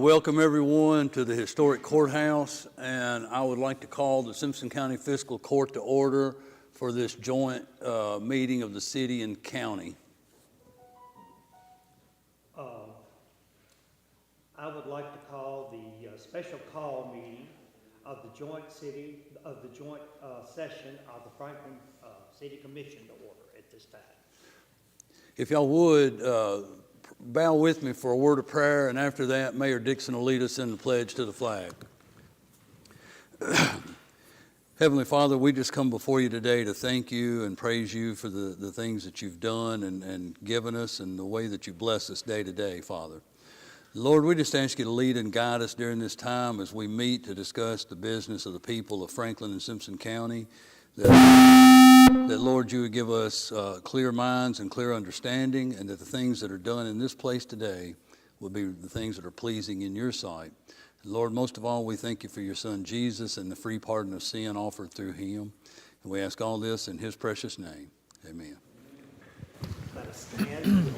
welcome everyone to the historic courthouse, and I would like to call the Simpson County Fiscal Court to order for this joint meeting of the city and county. I would like to call the special call meeting of the joint session of the Franklin City Commission to order at this time. If y'all would, bow with me for a word of prayer, and after that, Mayor Dixon will lead us in the pledge to the flag. Heavenly Father, we just come before you today to thank you and praise you for the things that you've done and given us and the way that you bless us day to day, Father. Lord, we just ask you to lead and guide us during this time as we meet to discuss the business of the people of Franklin and Simpson County. That Lord, you would give us clear minds and clear understanding, and that the things that are done in this place today will be the things that are pleasing in your sight. And Lord, most of all, we thank you for your son Jesus and the free pardon of sin offered through him. And we ask all this in his precious name. Amen. Let us stand.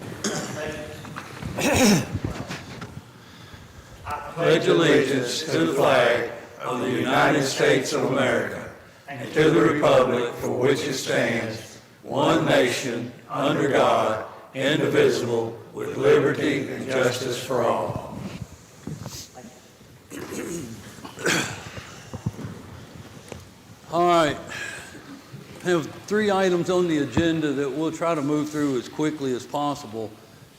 I pledge allegiance to the flag of the United States of America and to the republic for which it stands, one nation, under God, indivisible, with liberty and justice for all. All right. I have 3 items on the agenda that we'll try to move through as quickly as possible.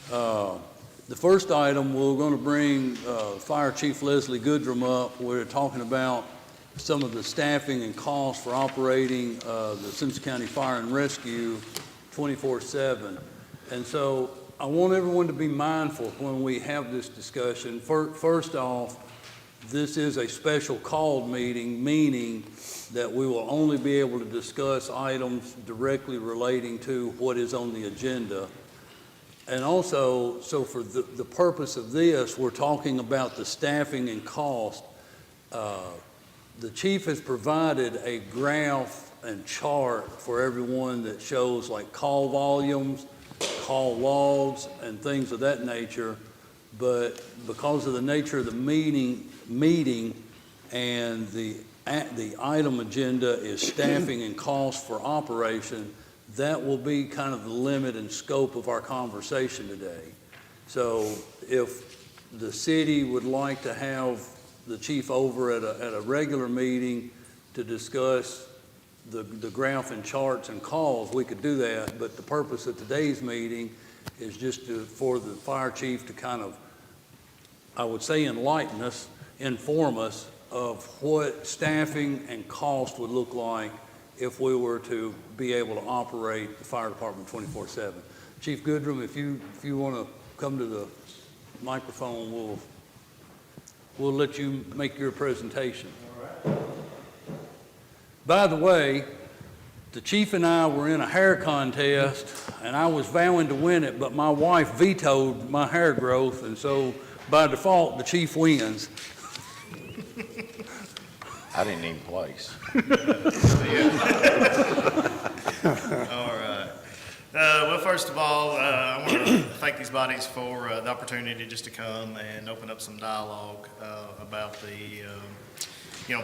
The first item, we're going to bring Fire Chief Leslie Goodrum up. We're talking about some of the staffing and costs for operating the Simpson County Fire and Rescue 24/7. And so I want everyone to be mindful when we have this discussion. First off, this is a special called meeting, meaning that we will only be able to discuss items directly relating to what is on the agenda. And also, so for the purpose of this, we're talking about the staffing and cost. The chief has provided a graph and chart for everyone that shows like call volumes, call logs, and things of that nature. But because of the nature of the meeting and the item agenda is staffing and cost for operation, that will be kind of the limit and scope of our conversation today. So if the city would like to have the chief over at a regular meeting to discuss the graph and charts and calls, we could do that. But the purpose of today's meeting is just for the fire chief to kind of, I would say, enlighten us, inform us of what staffing and cost would look like if we were to be able to operate the fire department 24/7. Chief Goodrum, if you want to come to the microphone, we'll let you make your presentation. All right. By the way, the chief and I were in a hair contest, and I was vowing to win it, but my wife vetoed my hair growth, and so by default, the chief wins. I didn't even place. All right. Well, first of all, I want to thank these bodies for the opportunity just to come and open up some dialogue about the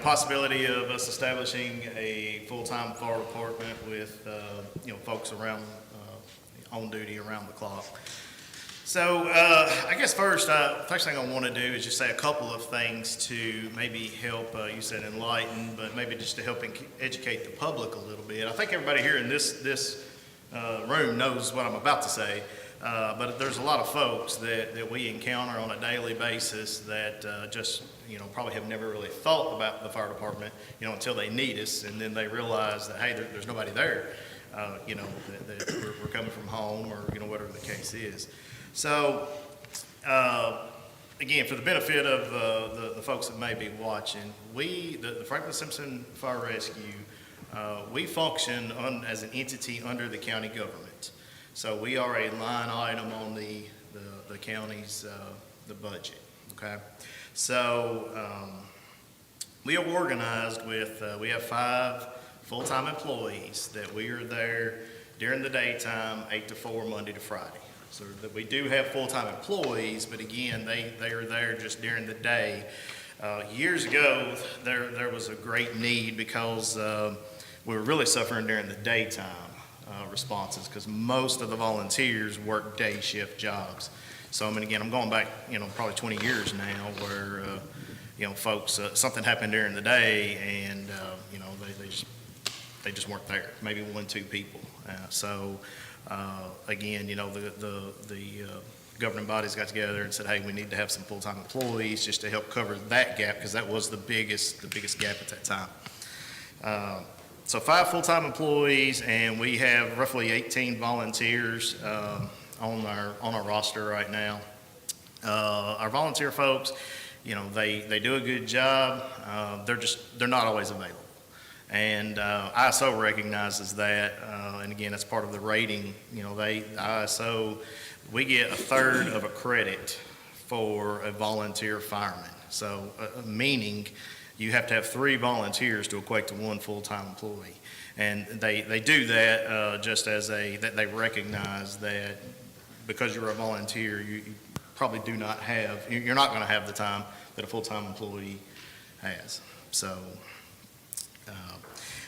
possibility of us establishing a full-time fire department with folks around on duty around the clock. So I guess first thing I want to do is just say a couple of things to maybe help, you said enlighten, but maybe just to help educate the public a little bit. I think everybody here in this room knows what I'm about to say, but there's a lot of folks that we encounter on a daily basis that just probably have never really thought about the fire department until they need us, and then they realize that, hey, there's nobody there, that we're coming from home or whatever the case is. So, again, for the benefit of the folks that may be watching, the Franklin-Simpson Fire Rescue, we function as an entity under the county government. So we are a line item on the county's the budget. Okay, so we are organized with we have 5 full-time employees that we are there during the daytime, 8 to 4, Monday to Friday. So that we do have full-time employees, but again, they are there just during the day. Years ago, there was a great need because we were really suffering during the daytime responses because most of the volunteers work day shift jobs. So, I mean, again, I'm going back, probably 20 years now where, folks, something happened during the day and, they just weren't there, maybe 1-2 people. Again, the governing bodies got together and said, hey, we need to have some full-time employees just to help cover that gap because that was the biggest gap at that time. So 5 full-time employees, and we have roughly 18 volunteers on our roster right now. Our volunteer folks, they do a good job. They're not always available. And ISO recognizes that, and again, that's part of the rating. ISO, we get 1/3 of a credit for a volunteer fireman. So, meaning you have to have 3 volunteers to equate to 1 full-time employee. And they do that just as that they recognize that because you're a volunteer, you probably do not have, you're not going to have the time that a full-time employee has. So,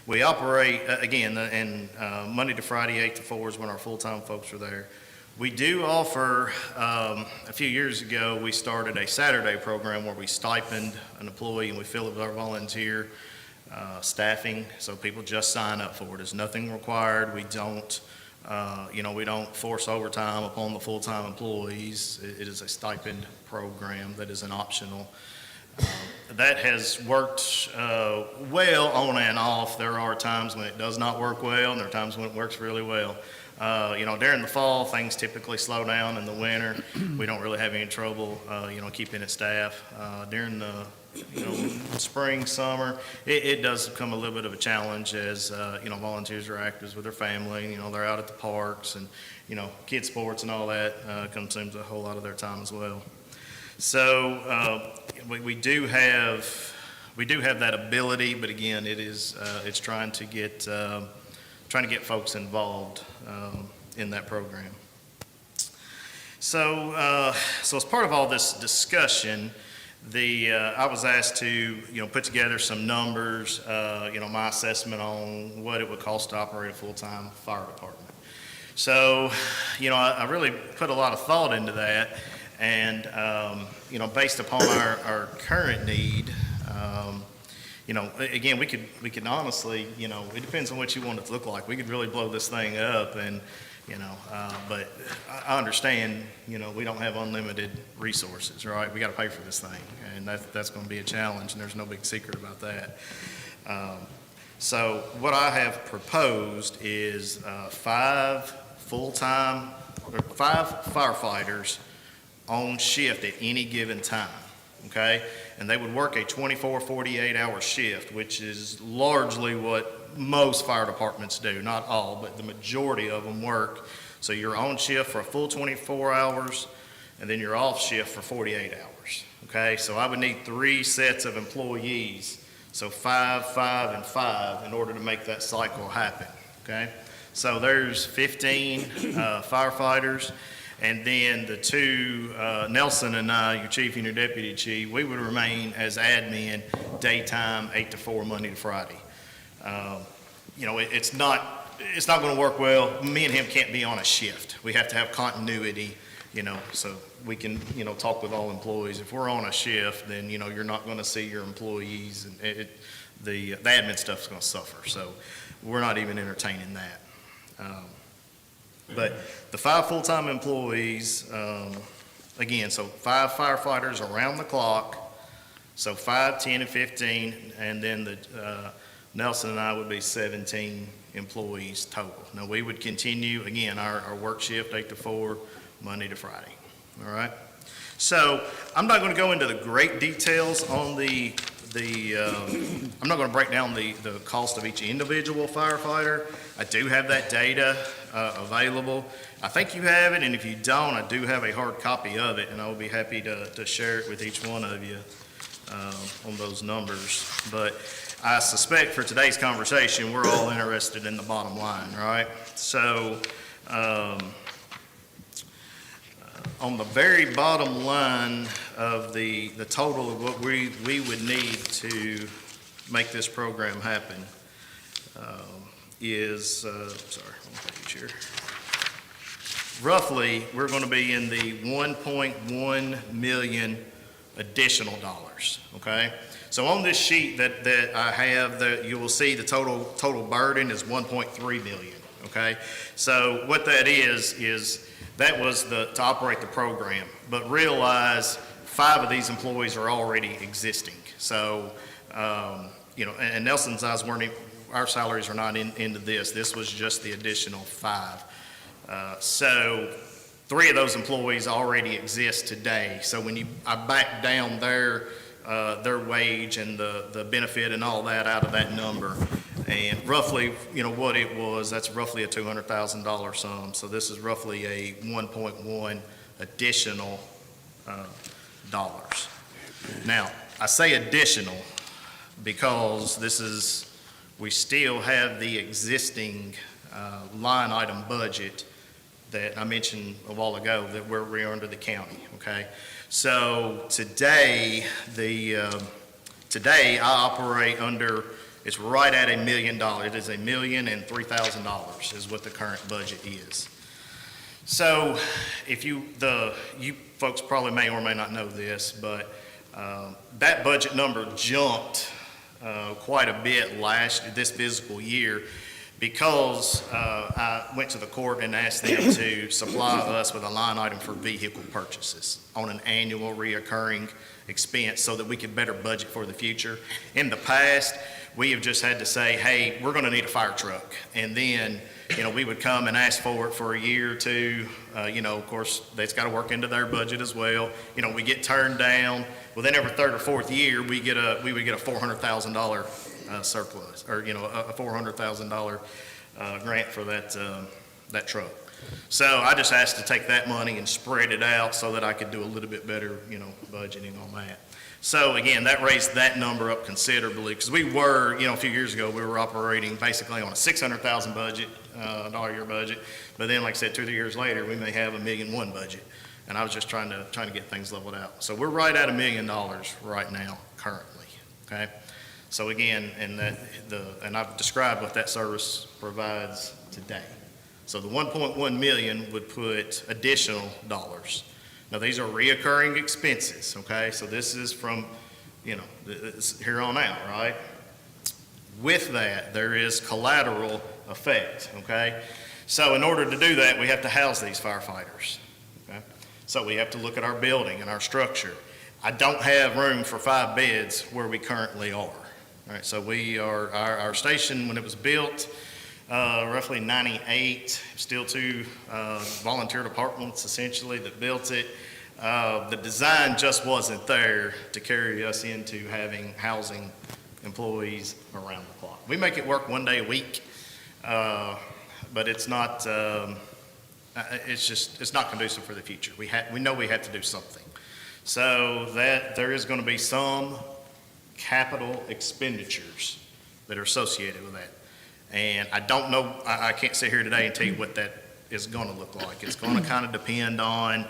we operate, again, and Monday to Friday, 8 to 4 is when our full-time folks are there. We do offer, a few years ago, we started a Saturday program where we stipend an employee and we fill it with our volunteer staffing, so people just sign up for it. There's nothing required. We don't, we don't force overtime upon the full-time employees. It is a stipend program that is an optional. That has worked well on and off. There are times when it does not work well, and there are times when it works really well. During the fall, things typically slow down. In the winter, we don't really have any trouble, keeping it staffed. During the, spring, summer, it does become a little bit of a challenge as, volunteers are active with their family. They're out at the parks and, kid sports and all that consumes a whole lot of their time as well. So we do have that ability, but again, it's trying to get folks involved in that program. So as part of all this discussion, I was asked to put together some numbers, my assessment on what it would cost to operate a full-time fire department. So I really put a lot of thought into that. And, based upon our current need, again, we could honestly, it depends on what you want it to look like. We could really blow this thing up and, but I understand, we don't have unlimited resources, right? We got to pay for this thing, and that's going to be a challenge, and there's no big secret about that. So what I have proposed is 5 full-time, or 5 firefighters on shift at any given time, okay? And they would work a 24, 48-hour shift, which is largely what most fire departments do. Not all, but the majority of them work. So you're on shift for a full 24 hours, and then you're off shift for 48 hours, okay? So I would need 3 sets of employees, so 5, 5, and 5 in order to make that cycle happen, okay? So there's 15 firefighters. And then the 2, Nelson and I, your chief and your deputy chief, we would remain as admin daytime, 8 to 4, Monday to Friday. It's not going to work well. Me and him can't be on a shift. We have to have continuity, so we can, talk with all employees. If we're on a shift, then, you're not going to see your employees, and the admin stuff's going to suffer. So we're not even entertaining that. But the 5 full-time employees, again, so 5 firefighters around the clock, so 5, 10, and 15, and then Nelson and I would be 17 employees total. Now, we would continue, again, our work shift 8 to 4, Monday to Friday, all right? So I'm not going to go into the great details on I'm not going to break down the cost of each individual firefighter. I do have that data available. I think you have it, and if you don't, I do have a hard copy of it, and I will be happy to share it with each one of you on those numbers. But I suspect for today's conversation, we're all interested in the bottom line, right? So on the very bottom line of the total of what we would need to make this program happen, is, sorry, one page here. Roughly, we're going to be in the 1.1 million additional dollars, okay? So on this sheet that I have, you will see the total burden is 1.3 million, okay? So what that is that was to operate the program, but realize 5 of these employees are already existing. So, and Nelson's eyes weren't, our salaries are not into this. This was just the additional 5. So 3 of those employees already exist today. So when I back down their wage and the benefit and all that out of that number, and roughly, what it was, that's roughly a $200,000 sum. So this is roughly a 1.1 additional dollars. Now, I say additional because we still have the existing line item budget that I mentioned a while ago that we're under the county, okay? So today I operate under, it's right at $1 million. It is $1,003,000 is what the current budget is. So if you folks probably may or may not know this, but that budget number jumped quite a bit this fiscal year, because I went to the court and asked them to supply us with a line item for vehicle purchases on an annual reoccurring expense so that we could better budget for the future. In the past, we have just had to say, hey, we're going to need a fire truck. And then, we would come and ask for it for a year or two. Of course, that's got to work into their budget as well. We get turned down. Well, then every third or fourth year, we would get a $400,000 surplus, or, a $400,000 grant for that truck. So I just asked to take that money and spread it out so that I could do a little bit better, budgeting on that. So again, that raised that number up considerably, because we were, a few years ago, we were operating basically on a $600,000 budget, $1 budget. But then, like I said, 2 or 3 years later, we may have $1.1 million budget. And I was just trying to get things leveled out. So we're right at $1 million right now, currently, okay? So again, and I've described what that service provides today. So the 1.1 million would put additional dollars. Now, these are reoccurring expenses, okay? So this is from, it's here on out, right? With that, there is collateral effect, okay? So in order to do that, we have to house these firefighters, okay? So we have to look at our building and our structure. I don't have room for 5 beds where we currently are. All right, so our station, when it was built, roughly 98, still 2 volunteer departments essentially that built it. The design just wasn't there to carry us into housing employees around the clock. We make it work 1 day a week, but it's not, it's not conducive for the future. We know we have to do something. So that there is going to be some capital expenditures that are associated with that. And I don't know, I can't sit here today and tell you what that is going to look like. It's going to kind of depend on,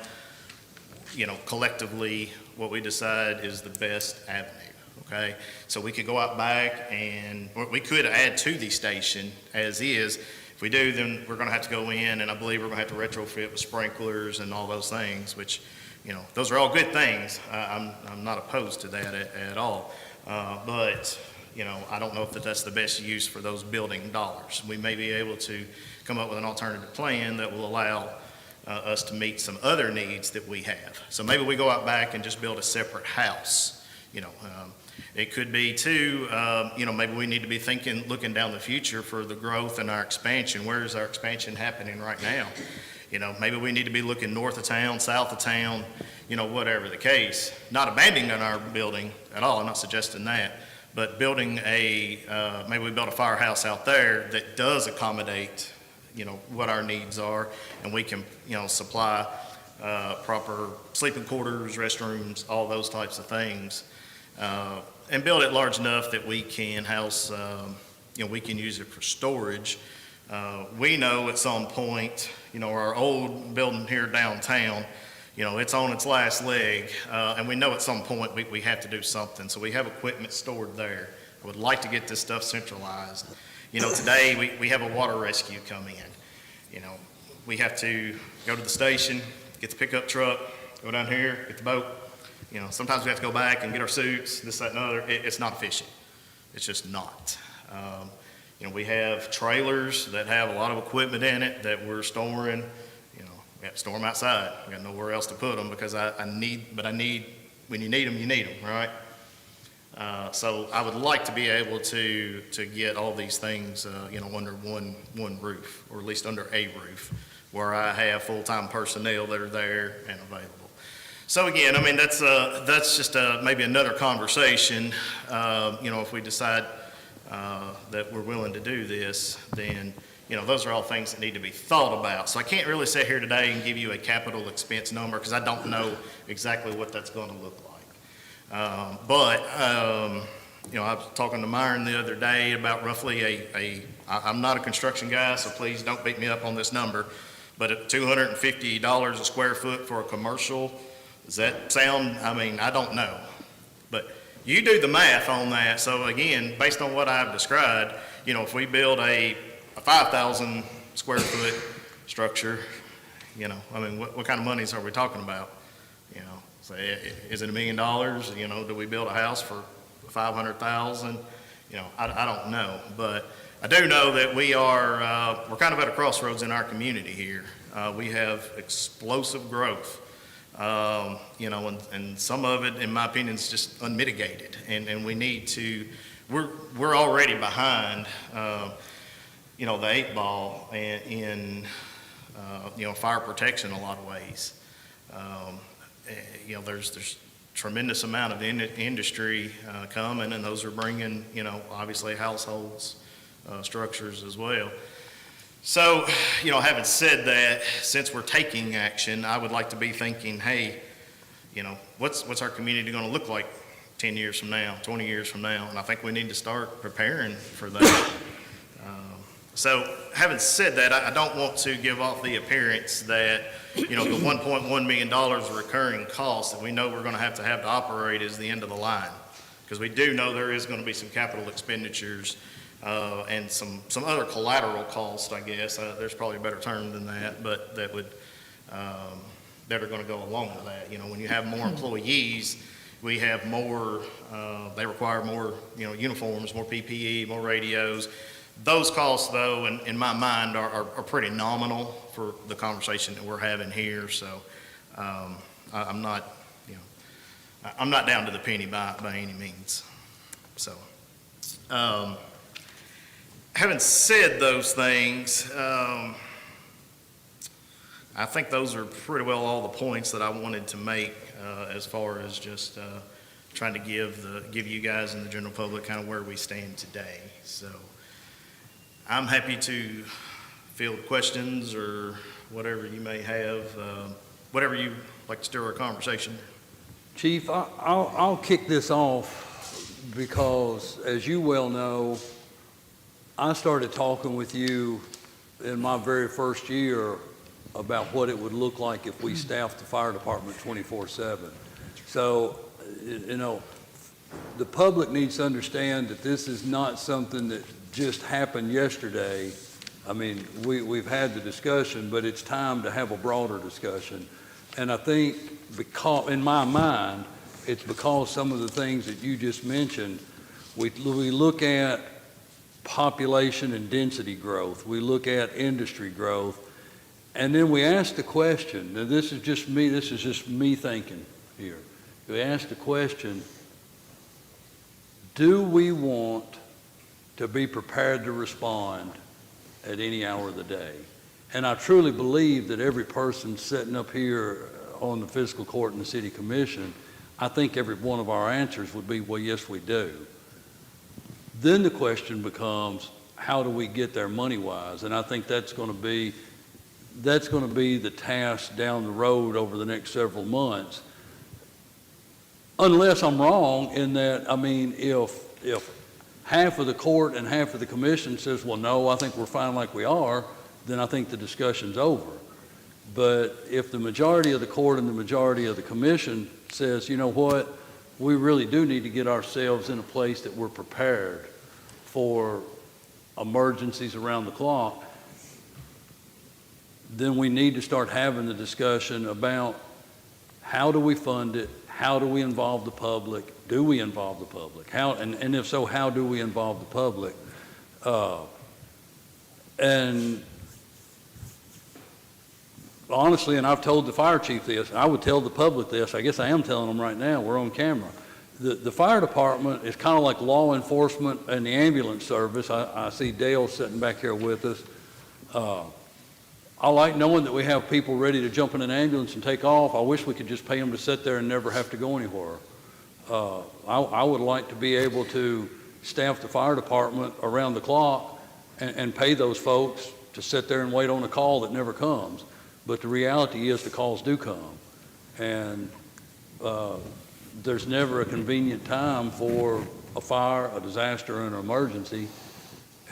collectively what we decide is the best avenue, okay? So we could go out back and we could add to the station as is. If we do, then we're going to have to go in, and I believe we're going to have to retrofit with sprinklers and all those things, which, those are all good things. I'm not opposed to that at all. But I don't know if that's the best use for those building dollars. We may be able to come up with an alternative plan that will allow us to meet some other needs that we have. So maybe we go out back and just build a separate house. It could be too, maybe we need to be looking down the future for the growth and our expansion. Where is our expansion happening right now? Maybe we need to be looking north of town, south of town, whatever the case. Not abandoning our building at all, I'm not suggesting that. But building maybe we build a firehouse out there that does accommodate, what our needs are, and we can, supply proper sleeping quarters, restrooms, all those types of things, and build it large enough that we can house, we can use it for storage. We know at some point, our old building here downtown, it's on its last leg, and we know at some point we have to do something. So we have equipment stored there. I would like to get this stuff centralized. Today we have a water rescue come in. We have to go to the station, get the pickup truck, go down here, get the boat. Sometimes we have to go back and get our suits, this, that, and the other. It's not efficient. It's just not. We have trailers that have a lot of equipment in it that we're storing. We have to store them outside. We got nowhere else to put them because I need, when you need them, right? So I would like to be able to get all these things, under one roof, or at least under a roof, where I have full-time personnel that are there and available. So again, that's just maybe another conversation. If we decide that we're willing to do this, then, those are all things that need to be thought about. So I can't really sit here today and give you a capital expense number because I don't know exactly what that's going to look like. But I was talking to Myron the other day about roughly I'm not a construction guy, so please don't beat me up on this number, but at $250 a square foot for a commercial, does that sound, I don't know. But you do the math on that. So again, based on what I've described, if we build a 5,000 square foot structure, what kind of monies are we talking about? Say, is it $1 million? Do we build a house for 500,000? I don't know, but I do know that we're kind of at a crossroads in our community here. We have explosive growth. And some of it, in my opinion, is just unmitigated, and we need to. We're already behind, the 8 ball in fire protection in a lot of ways. There's tremendous amount of industry coming, and those are bringing, obviously households, structures as well. So, having said that, since we're taking action, I would like to be thinking, hey, what's our community going to look like 10 years from now, 20 years from now? And I think we need to start preparing for that. So, having said that, I don't want to give off the appearance that, the $1.1 million of recurring costs that we know we're going to have to operate is the end of the line. Because we do know there is going to be some capital expenditures and some other collateral costs, I guess. There's probably a better term than that, but that are going to go along with that. When you have more employees, we have more, they require more, uniforms, more PPE, more radios. Those costs, though, in my mind, are pretty nominal for the conversation that we're having here. So I'm not down to the penny by any means. So. Having said those things, I think those are pretty well all the points that I wanted to make as far as just trying to give you guys and the general public kind of where we stand today. So I'm happy to field questions or whatever you may have, whatever you like to stir a conversation. Chief, I'll kick this off because, as you well know, I started talking with you in my very first year about what it would look like if we staffed the fire department 24/7. So, the public needs to understand that this is not something that just happened yesterday. We've had the discussion, but it's time to have a broader discussion. And I think because, in my mind, it's because some of the things that you just mentioned, we look at population and density growth, we look at industry growth, and then we ask the question, now this is just me thinking here. We ask the question, do we want to be prepared to respond at any hour of the day? And I truly believe that every person sitting up here on the fiscal court and the city commission, I think every one of our answers would be, well, yes, we do. Then the question becomes, how do we get there money-wise? And I think that's going to be the task down the road over the next several months. Unless I'm wrong in that, if half of the court and half of the commission says, well, no, I think we're fine like we are, then I think the discussion's over. But if the majority of the court and the majority of the commission says, you know what, we really do need to get ourselves in a place that we're prepared for emergencies around the clock, then we need to start having the discussion about how do we fund it, how do we involve the public, do we involve the public, and if so, how do we involve the public? And honestly, and I've told the fire chief this, I would tell the public this, I guess I am telling them right now, we're on camera. The fire department is kind of like law enforcement and the ambulance service. I see Dale sitting back here with us. I like knowing that we have people ready to jump in an ambulance and take off. I wish we could just pay them to sit there and never have to go anywhere. I would like to be able to staff the fire department around the clock and pay those folks to sit there and wait on a call that never comes. But the reality is the calls do come. And there's never a convenient time for a fire, a disaster, and an emergency.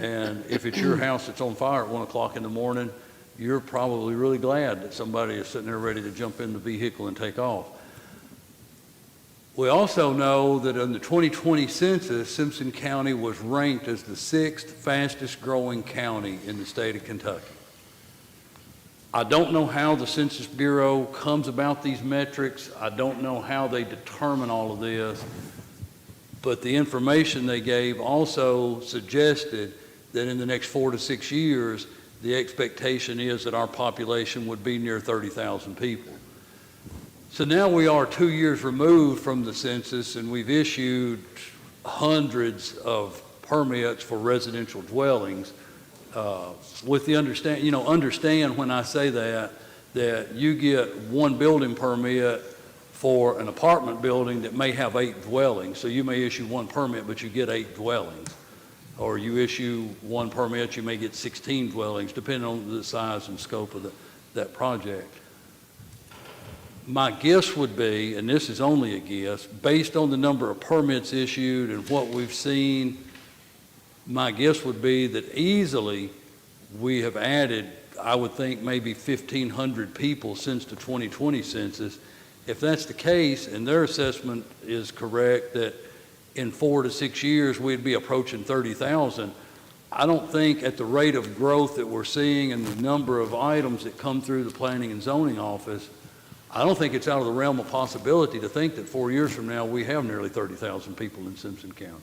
And if it's your house that's on fire at 1 o'clock in the morning, you're probably really glad that somebody is sitting there ready to jump in the vehicle and take off. We also know that in the 2020 census, Simpson County was ranked as the 6th fastest growing county in the state of Kentucky. I don't know how the Census Bureau comes about these metrics. I don't know how they determine all of this, but the information they gave also suggested that in the next 4 to 6 years, the expectation is that our population would be near 30,000 people. So now we are 2 years removed from the census, and we've issued hundreds of permits for residential dwellings. With the understand when I say that you get one building permit for an apartment building that may have 8 dwellings. So you may issue one permit, but you get 8 dwellings. Or you issue one permit, you may get 16 dwellings, depending on the size and scope of that project. My guess would be, and this is only a guess, based on the number of permits issued and what we've seen, my guess would be that easily we have added, I would think, maybe 1,500 people since the 2020 census. If that's the case, and their assessment is correct, that in 4 to 6 years we'd be approaching 30,000, I don't think at the rate of growth that we're seeing and the number of items that come through the planning and zoning office, I don't think it's out of the realm of possibility to think that 4 years from now we have nearly 30,000 people in Simpson County.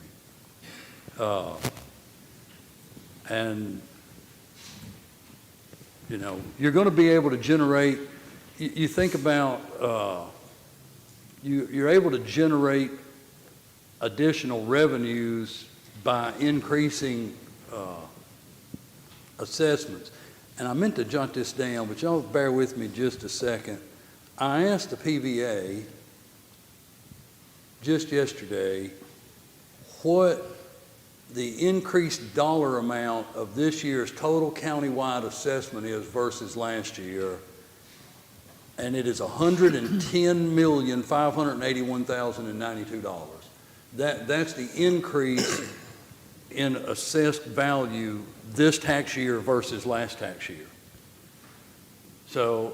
And, you're going to be able to generate, you think about, you're able to generate additional revenues by increasing assessments. And I meant to jot this down, but y'all bear with me just a second. I asked the PVA just yesterday what the increased dollar amount of this year's total countywide assessment is versus last year, and it is $110,581,092. That's the increase in assessed value this tax year versus last tax year. So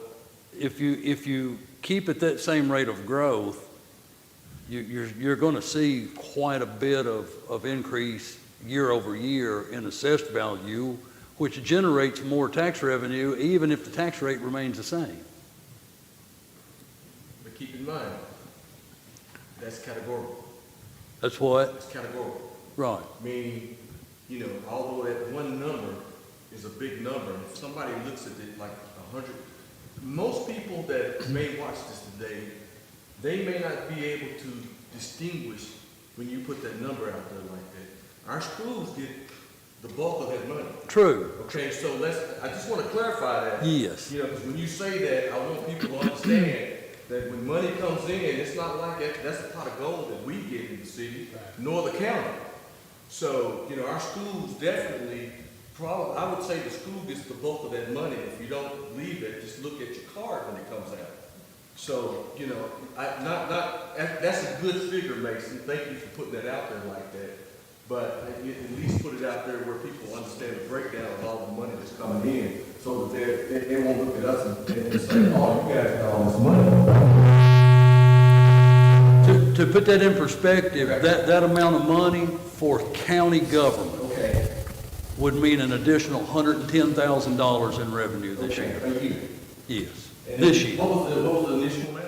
if you keep at that same rate of growth, you're going to see quite a bit of increase year over year in assessed value, which generates more tax revenue even if the tax rate remains the same. But keep in mind, that's categorical. That's what? It's categorical. Right. Meaning, although that one number is a big number, if somebody looks at it like 100, most people that may watch this today, they may not be able to distinguish when you put that number out there like that. Our schools get the bulk of that money. True. Okay, so I just want to clarify that. Yes. Because when you say that, I want people to understand that when money comes in, it's not like that's a pot of gold that we get in the city, nor the county. So, our schools definitely, I would say the school gets the bulk of that money. If you don't believe it, just look at your card when it comes out. So, that's a good figure, Mason. Thank you for putting that out there like that. but at least put it out there where people understand the breakdown of all the money that's coming in, so that they won't look at us and say, oh, you guys got all this money. To put that in perspective, that amount of money for county government Okay. would mean an additional $110,000 in revenue this year. A year. Yes, And this year. What was the initial amount?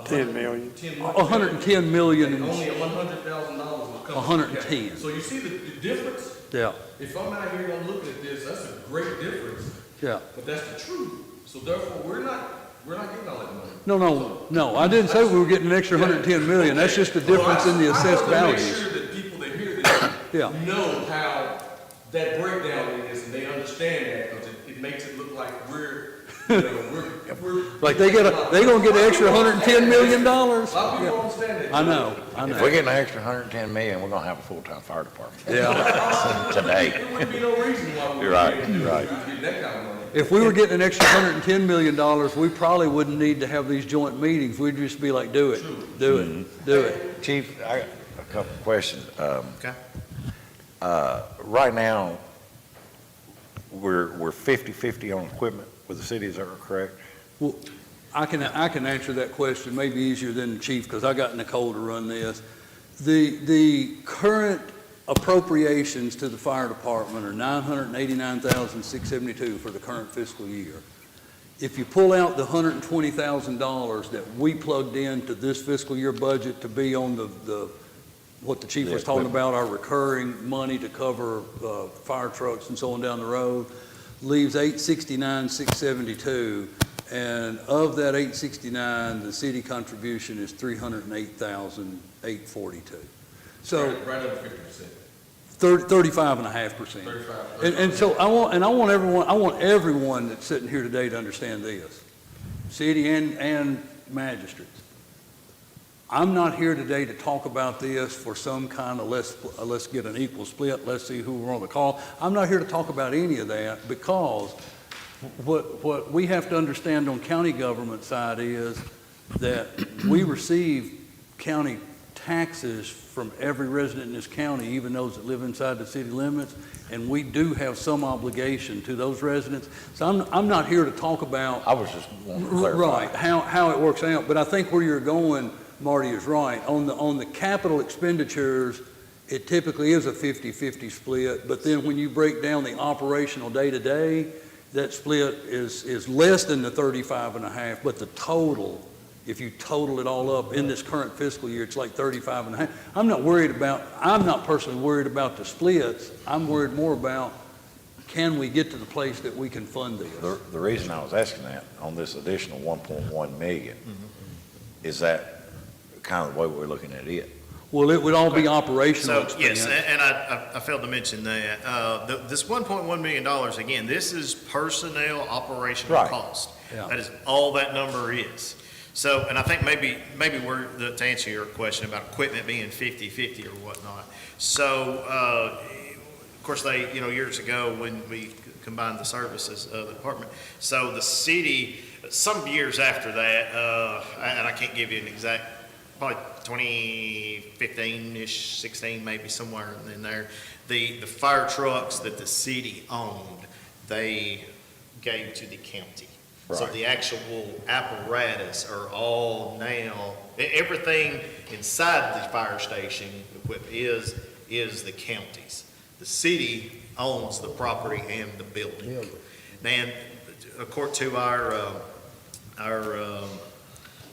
10 million. 10 million. 110 million. And only $100,000 was coming. 110. So you see the difference? Yeah, If I'm out here and I'm looking at this, that's a great difference, yeah. but that's the truth. So therefore, we're not getting all that money. No, I didn't say we were getting an extra 110 million. That's just the difference in the assessed I want to values. make sure that people that hear this Yeah. know how that breakdown is, and they understand that, because it makes it look like we're, you know, we're. Like they gonna get an extra $110 million? A lot of people don't understand that. I know. If we get an extra 110 million, we're gonna have a full-time fire department. Yeah. Today. There wouldn't be no reason why we You're right, wouldn't you're right. get that kind of money. If we were getting an extra $110 million, we probably wouldn't need to have these joint meetings. We'd just be like, do it, do it, do it. Chief, I got a couple of questions. Okay. Right now, we're 50-50 on equipment with the city, is that correct? Well, I can answer that question, maybe easier than the chief, because I got Nicole to run this. The current appropriations to the fire department are $989,672 for the current fiscal year. If you pull out the $120,000 that we plugged into this fiscal year budget to be on what the chief was talking about, our recurring money to cover fire trucks and so on down the road, leaves $869,672. And of that $869, the city contribution is $308,842. So Right over 50%. 35.5%. And so I want everyone that's sitting here today to understand this, city and magistrates. I'm not here today to talk about this for some kind of let's get an equal split, let's see who we're on the call. I'm not here to talk about any of that, because what we have to understand on county government side is that we receive county taxes from every resident in this county, even those that live inside the city limits, and we do have some obligation to those residents. So I'm not here to talk about I was just wanting to clarify. right how it works out, but I think where you're going, Marty, is right. On the capital expenditures, it typically is a 50-50 split, but then when you break down the operational day-to-day, that split is less than the 35.5, but the total, if you total it all up in this current fiscal year, it's like 35.5. I'm not personally worried about the splits. I'm worried more about, can we get to the place that we can fund this? The reason I was asking that on this additional 1.1 million is that kind of the way we're looking at it. Well, it would all be operational So, yes, expense. and I failed to mention that, this $1.1 million, again, this is personnel operational Right. cost. Yeah. That is all that number is. So, and I think maybe to answer your question about equipment being 50-50 or whatnot. So, of course, years ago when we combined the services of the department, so the city, some years after that, and I can't give you an exact, probably 2015-ish, 16, maybe somewhere in there, the fire trucks that the city owned, they gave to the county. So Right. the actual apparatus are all now, everything inside the fire station equipment is the county's. The city owns the property and the building. And according to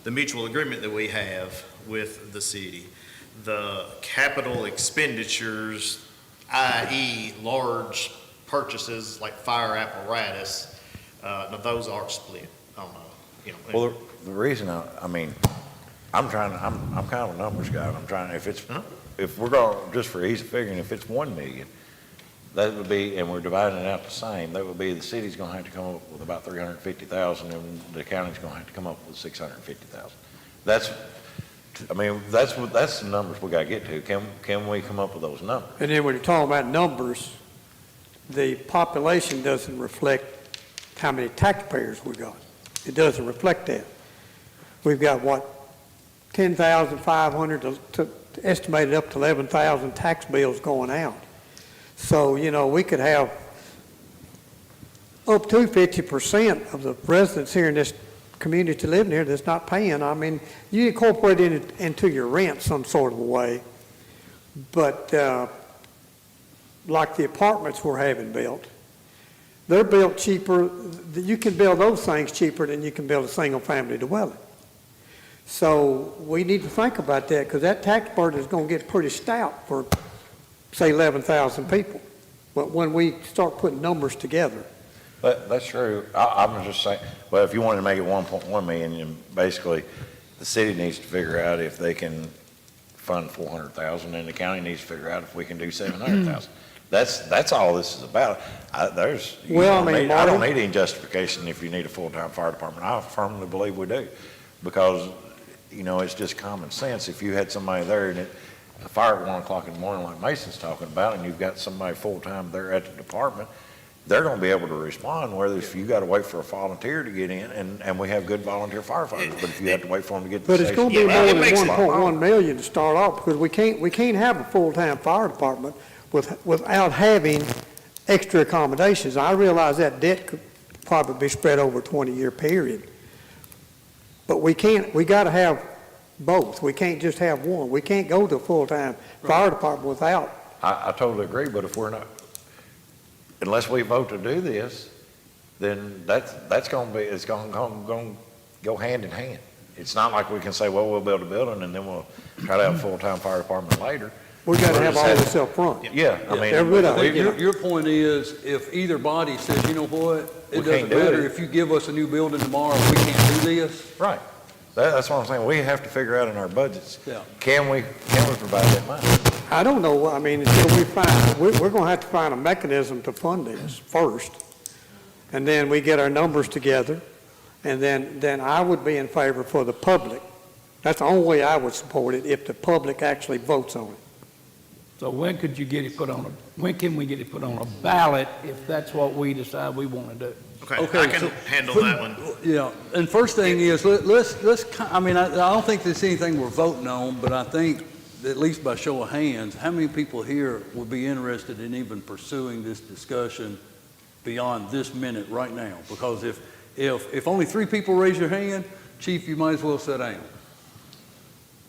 the mutual agreement that we have with the city, the capital expenditures, i.e. large purchases like fire apparatus, now those are split. I don't know, Well, the reason I'm kind of a numbers guy. I'm trying, if we're going, just for easy figuring, if it's 1 million, that would be, and we're dividing it out the same, that would be the city's gonna have to come up with about 350,000 and the county's gonna have to come up with 650,000. That's the numbers we gotta get to. Can we come up with those numbers? And then when you're talking about numbers, the population doesn't reflect how many taxpayers we got. It doesn't reflect that. We've got, 10,500 to estimated up to 11,000 tax bills going out. So, we could have up to 50% of the residents here in this community living here that's not paying. I mean, you incorporate it into your rent some sort of a way, but like the apartments we're having built, they're built cheaper. You can build those things cheaper than you can build a single-family dwelling. So we need to think about that, because that tax burden is going to get pretty stout for, say, 11,000 people. But when we start putting numbers together. That's true. I'm just saying, well, if you wanted to make it 1.1 million, then basically the city needs to figure out if they can fund 400,000, and the county needs to figure out if we can do 700,000. That's all this is about. I don't need any justification if you need a full-time fire department. I firmly believe we do, because, it's just common sense. If you had somebody there and a fire at 1 o'clock in the morning like Mason's talking about, and you've got somebody full-time there at the department, they're going to be able to respond, whether if you got to wait for a volunteer to get in, and we have good volunteer firefighters, but if you have to wait for them to get to the But it's station. going to be more than makes it 1.1 million to start off, because we can't have a full-time fire department without having extra accommodations. I realize that debt could probably be spread over a 20-year period. But we got to have both. We can't just have one. We can't go to a full-time fire department without. I totally agree, but if we're not, unless we vote to do this, then it's going to go hand in hand. It's not like we can say, well, we'll build a building and then we'll try to have a full-time fire department later. We got to have all this up front. Yeah, I mean, every day. Your point is, if either body says, you know what, it doesn't do matter it. if you give us a new building tomorrow, we can't do this. right. That's what I'm saying. We have to figure out in our budgets, Yeah. can we provide that money? I don't know, I mean, until we're going to have to find a mechanism to fund this first, and then we get our numbers together, and then I would be in favor for the public. That's the only way I would support it, if the public actually votes on it. So when can we get it put on a ballot if that's what we decide we want to do? Okay, I can handle that one. Yeah, and first thing is, I don't think there's anything we're voting on, but I think, at least by show of hands, how many people here would be interested in even pursuing this discussion beyond this minute right now? Because if only 3 people raise your hand, Chief, you might as well sit down.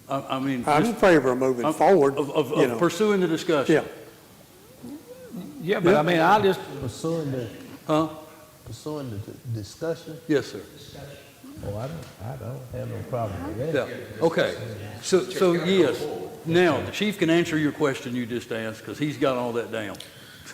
I'm in favor of moving forward. Of pursuing the discussion. Yeah. Yeah, but I mean, I just, Pursuing the discussion? Yes, sir. Oh, I don't have no problem with that. Yeah, okay. So yes, now, the chief can answer your question you just asked, because he's got all that down.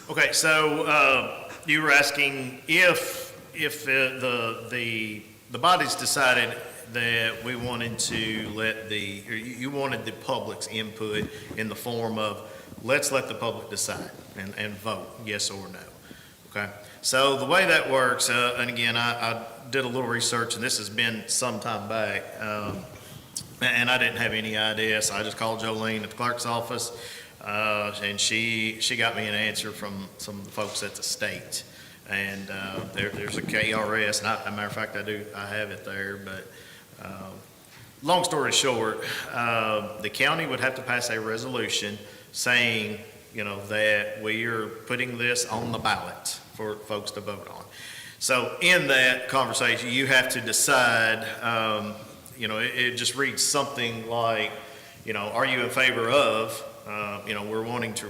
Okay, so you were asking if the body's decided that we wanted to you wanted the public's input in the form of, let's let the public decide and vote, yes or no, okay? So the way that works, and again, I did a little research, and this has been some time back, and I didn't have any idea, so I just called Jolene at the clerk's office, and she got me an answer from some of the folks at the state. And there's a KRS, and as a matter of fact, I have it there, but long story short, the county would have to pass a resolution saying, that we are putting this on the ballot for folks to vote on. So in that conversation, you have to decide, it just reads something like, are you in favor of, we're wanting to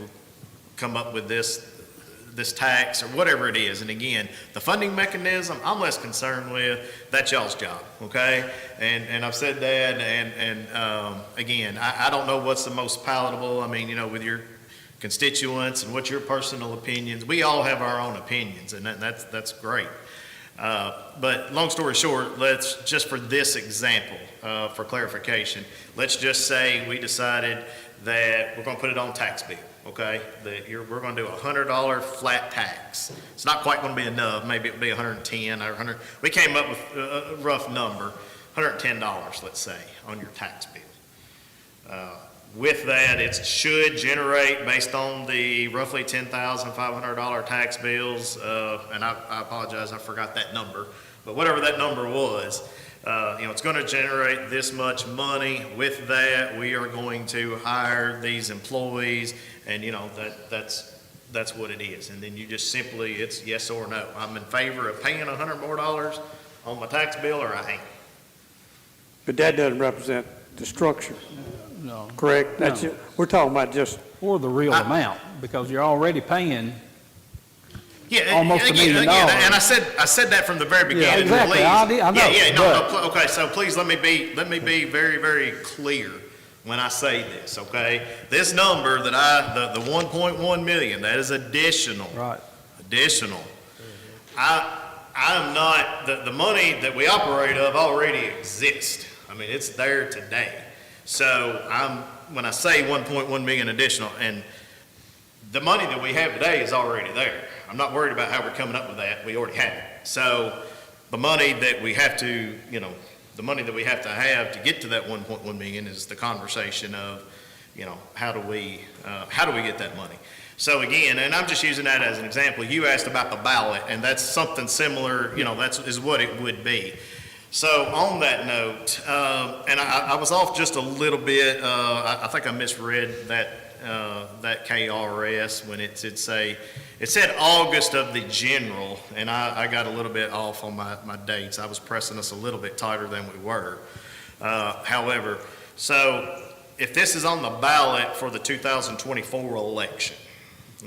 come up with this tax or whatever it is. And again, the funding mechanism, I'm less concerned with. That's y'all's job, okay? And I've said that, and again, I don't know what's the most palatable. I mean, with your constituents and what's your personal opinions. We all have our own opinions, and that's great. But long story short, let's just for this example, for clarification, let's just say we decided that we're going to put it on tax bill. Okay, we're going to do a $100 flat tax. It's not quite going to be enough. Maybe it'll be 110 or 100. We came up with a rough number, $110, let's say, on your tax bill. With that, it should generate, based on the roughly $10,500 tax bills, and I apologize, I forgot that number, but whatever that number was, it's going to generate this much money. With that, we are going to hire these employees, and, that's what it is. And then you just simply, it's yes or no. I'm in favor of paying $100 more on my tax bill, or I ain't. But that doesn't represent the structure, No. correct? That's No. it. We're talking about just, Or the real amount, because you're already paying, Yeah, Almost $1 million. And I said that from the very beginning. exactly. Please. I know, No, okay, so please let me be very, very clear when I say this, okay? This number that the 1.1 million, that is additional. right. Additional. I'm not, the money that we operate of already exists. I mean, it's there today. So when I say 1.1 million additional, and the money that we have today is already there. I'm not worried about how we're coming up with that. We already have it. So the money that we have to, the money that we have to get to that 1.1 million is the conversation of, how do we get that money? So again, and I'm just using that as an example. You asked about the ballot, and that's something similar, is what it would be. So on that note, and I was off just a little bit, I think I misread that KRS when it said August of the general, and I got a little bit off on my dates. I was pressing us a little bit tighter than we were. However, so if this is on the ballot for the 2024 election,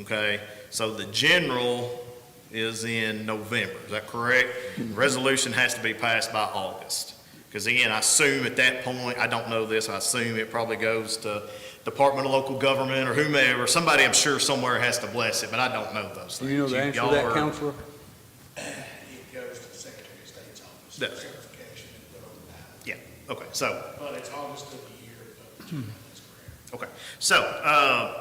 okay, so the general is in November, is that correct? Resolution has to be passed by August. Because again, I assume at that point, I don't know this, I assume it probably goes to Department of Local Government or whomever, somebody I'm sure somewhere has to bless it, but I don't know those Do things. you know the answer to Y'all that, are- Counselor? It goes to the Secretary of State's office Yeah. for certification and put on the ballot. Yeah, okay, so, But it's August of the year, but that's correct. okay. So,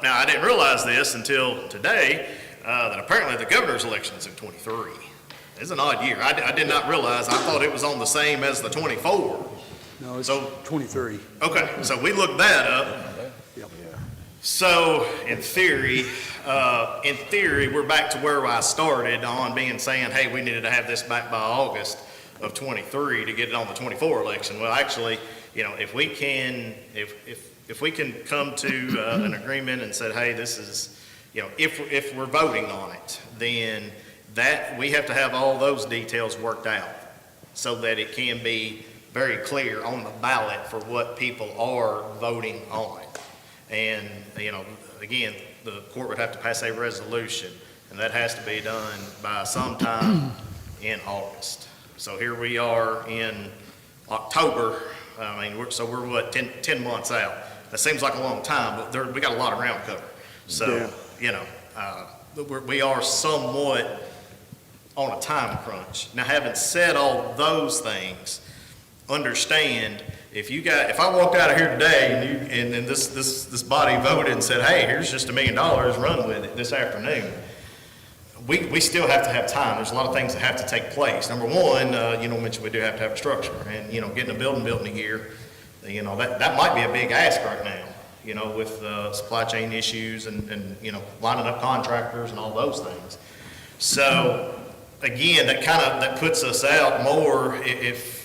now I didn't realize this until today, that apparently the governor's election is in '23. It's an odd year. I did not realize, I thought it was on the same as the '24. No, it's So- 23. Okay, so we looked that up. So in theory, we're back to where I started on saying, hey, we needed to have this back by August of '23 to get it on the '24 election. Well, actually, if we can come to an agreement and said, hey, this is, if we're voting on it, then that we have to have all those details worked out so that it can be very clear on the ballot for what people are voting on. And, again, the court would have to pass a resolution, and that has to be done by sometime in August. So here we are in October. I mean, we're what, 10 months out? That seems like a long time, but we got a lot of ground cover. So, we are somewhat on a time crunch. Now, having said all those things, understand, if I walked out of here today and this body voted and said, hey, here's just $1 million, run with it this afternoon, we still have to have time. There's a lot of things that have to take place. Number one, mentioned we do have to have a structure, and, getting a building built in a year, that might be a big ask right now, with supply chain issues and lining up contractors and all those things. So, again, that puts us out more if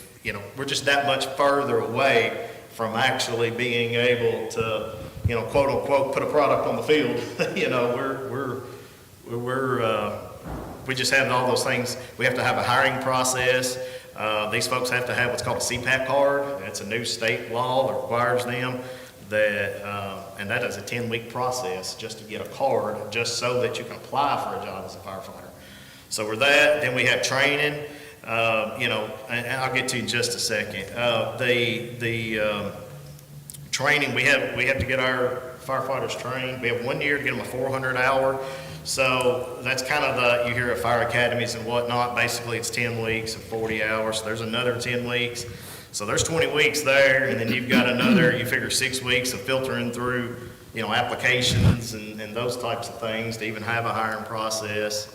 we're just that much further away from actually being able to, quote unquote, put a product on the field. We just have all those things. We have to have a hiring process. These folks have to have what's called a CPAP card. It's a new state law that requires them that, and that is a 10-week process just to get a card, just so that you can apply for a job as a firefighter. So we're that. Then we have training. And I'll get to in just a second. The training, we have to get our firefighters trained. We have 1 year to get them a 400-hour. So that's kind of you hear of fire academies and whatnot. Basically, it's 10 weeks of 40 hours. So there's another 10 weeks. So there's 20 weeks there, and then you've got another, you figure 6 weeks of filtering through, applications and those types of things to even have a hiring process.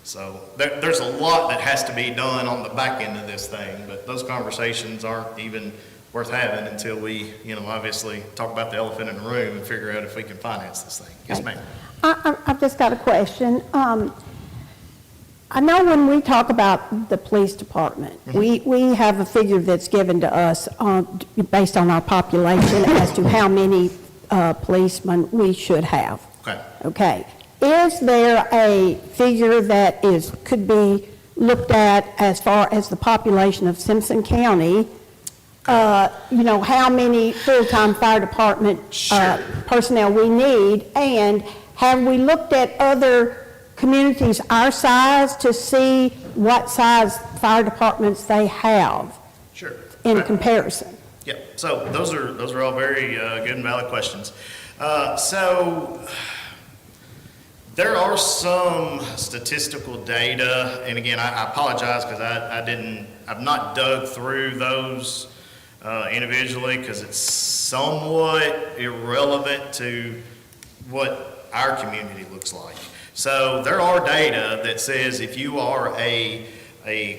So there's a lot that has to be done on the back end of this thing, but those conversations aren't even worth having until we, obviously talk about the elephant in the room and figure out if we can finance this thing. Yes, ma'am. I've just got a question. I know when we talk about the police department, we have a figure that's given to us based on our population as to how many policemen we should have. Okay. Okay. Is there a figure that could be looked at as far as the population of Simpson County? How many full-time fire department personnel we need, and have we looked at other communities our size to see what size fire departments they have Sure. in comparison? Yeah, so those are all very good and valid questions. So there are some statistical data, and again, I apologize because I've not dug through those individually because it's somewhat irrelevant to what our community looks like. So there are data that says if you are a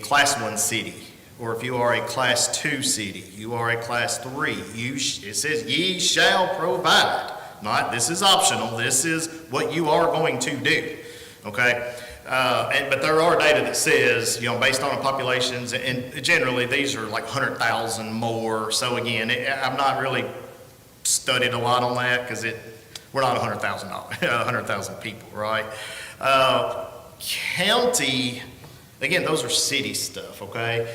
class 1 city, or if you are a class 2 city, you are a class 3, it says ye shall provide. Not this is optional, this is what you are going to do, okay? But there are data that says, based on the populations, and generally these are like 100,000 more. So again, I've not really studied a lot on that because we're not 100,000 people, right? County, again, those are city stuff, okay?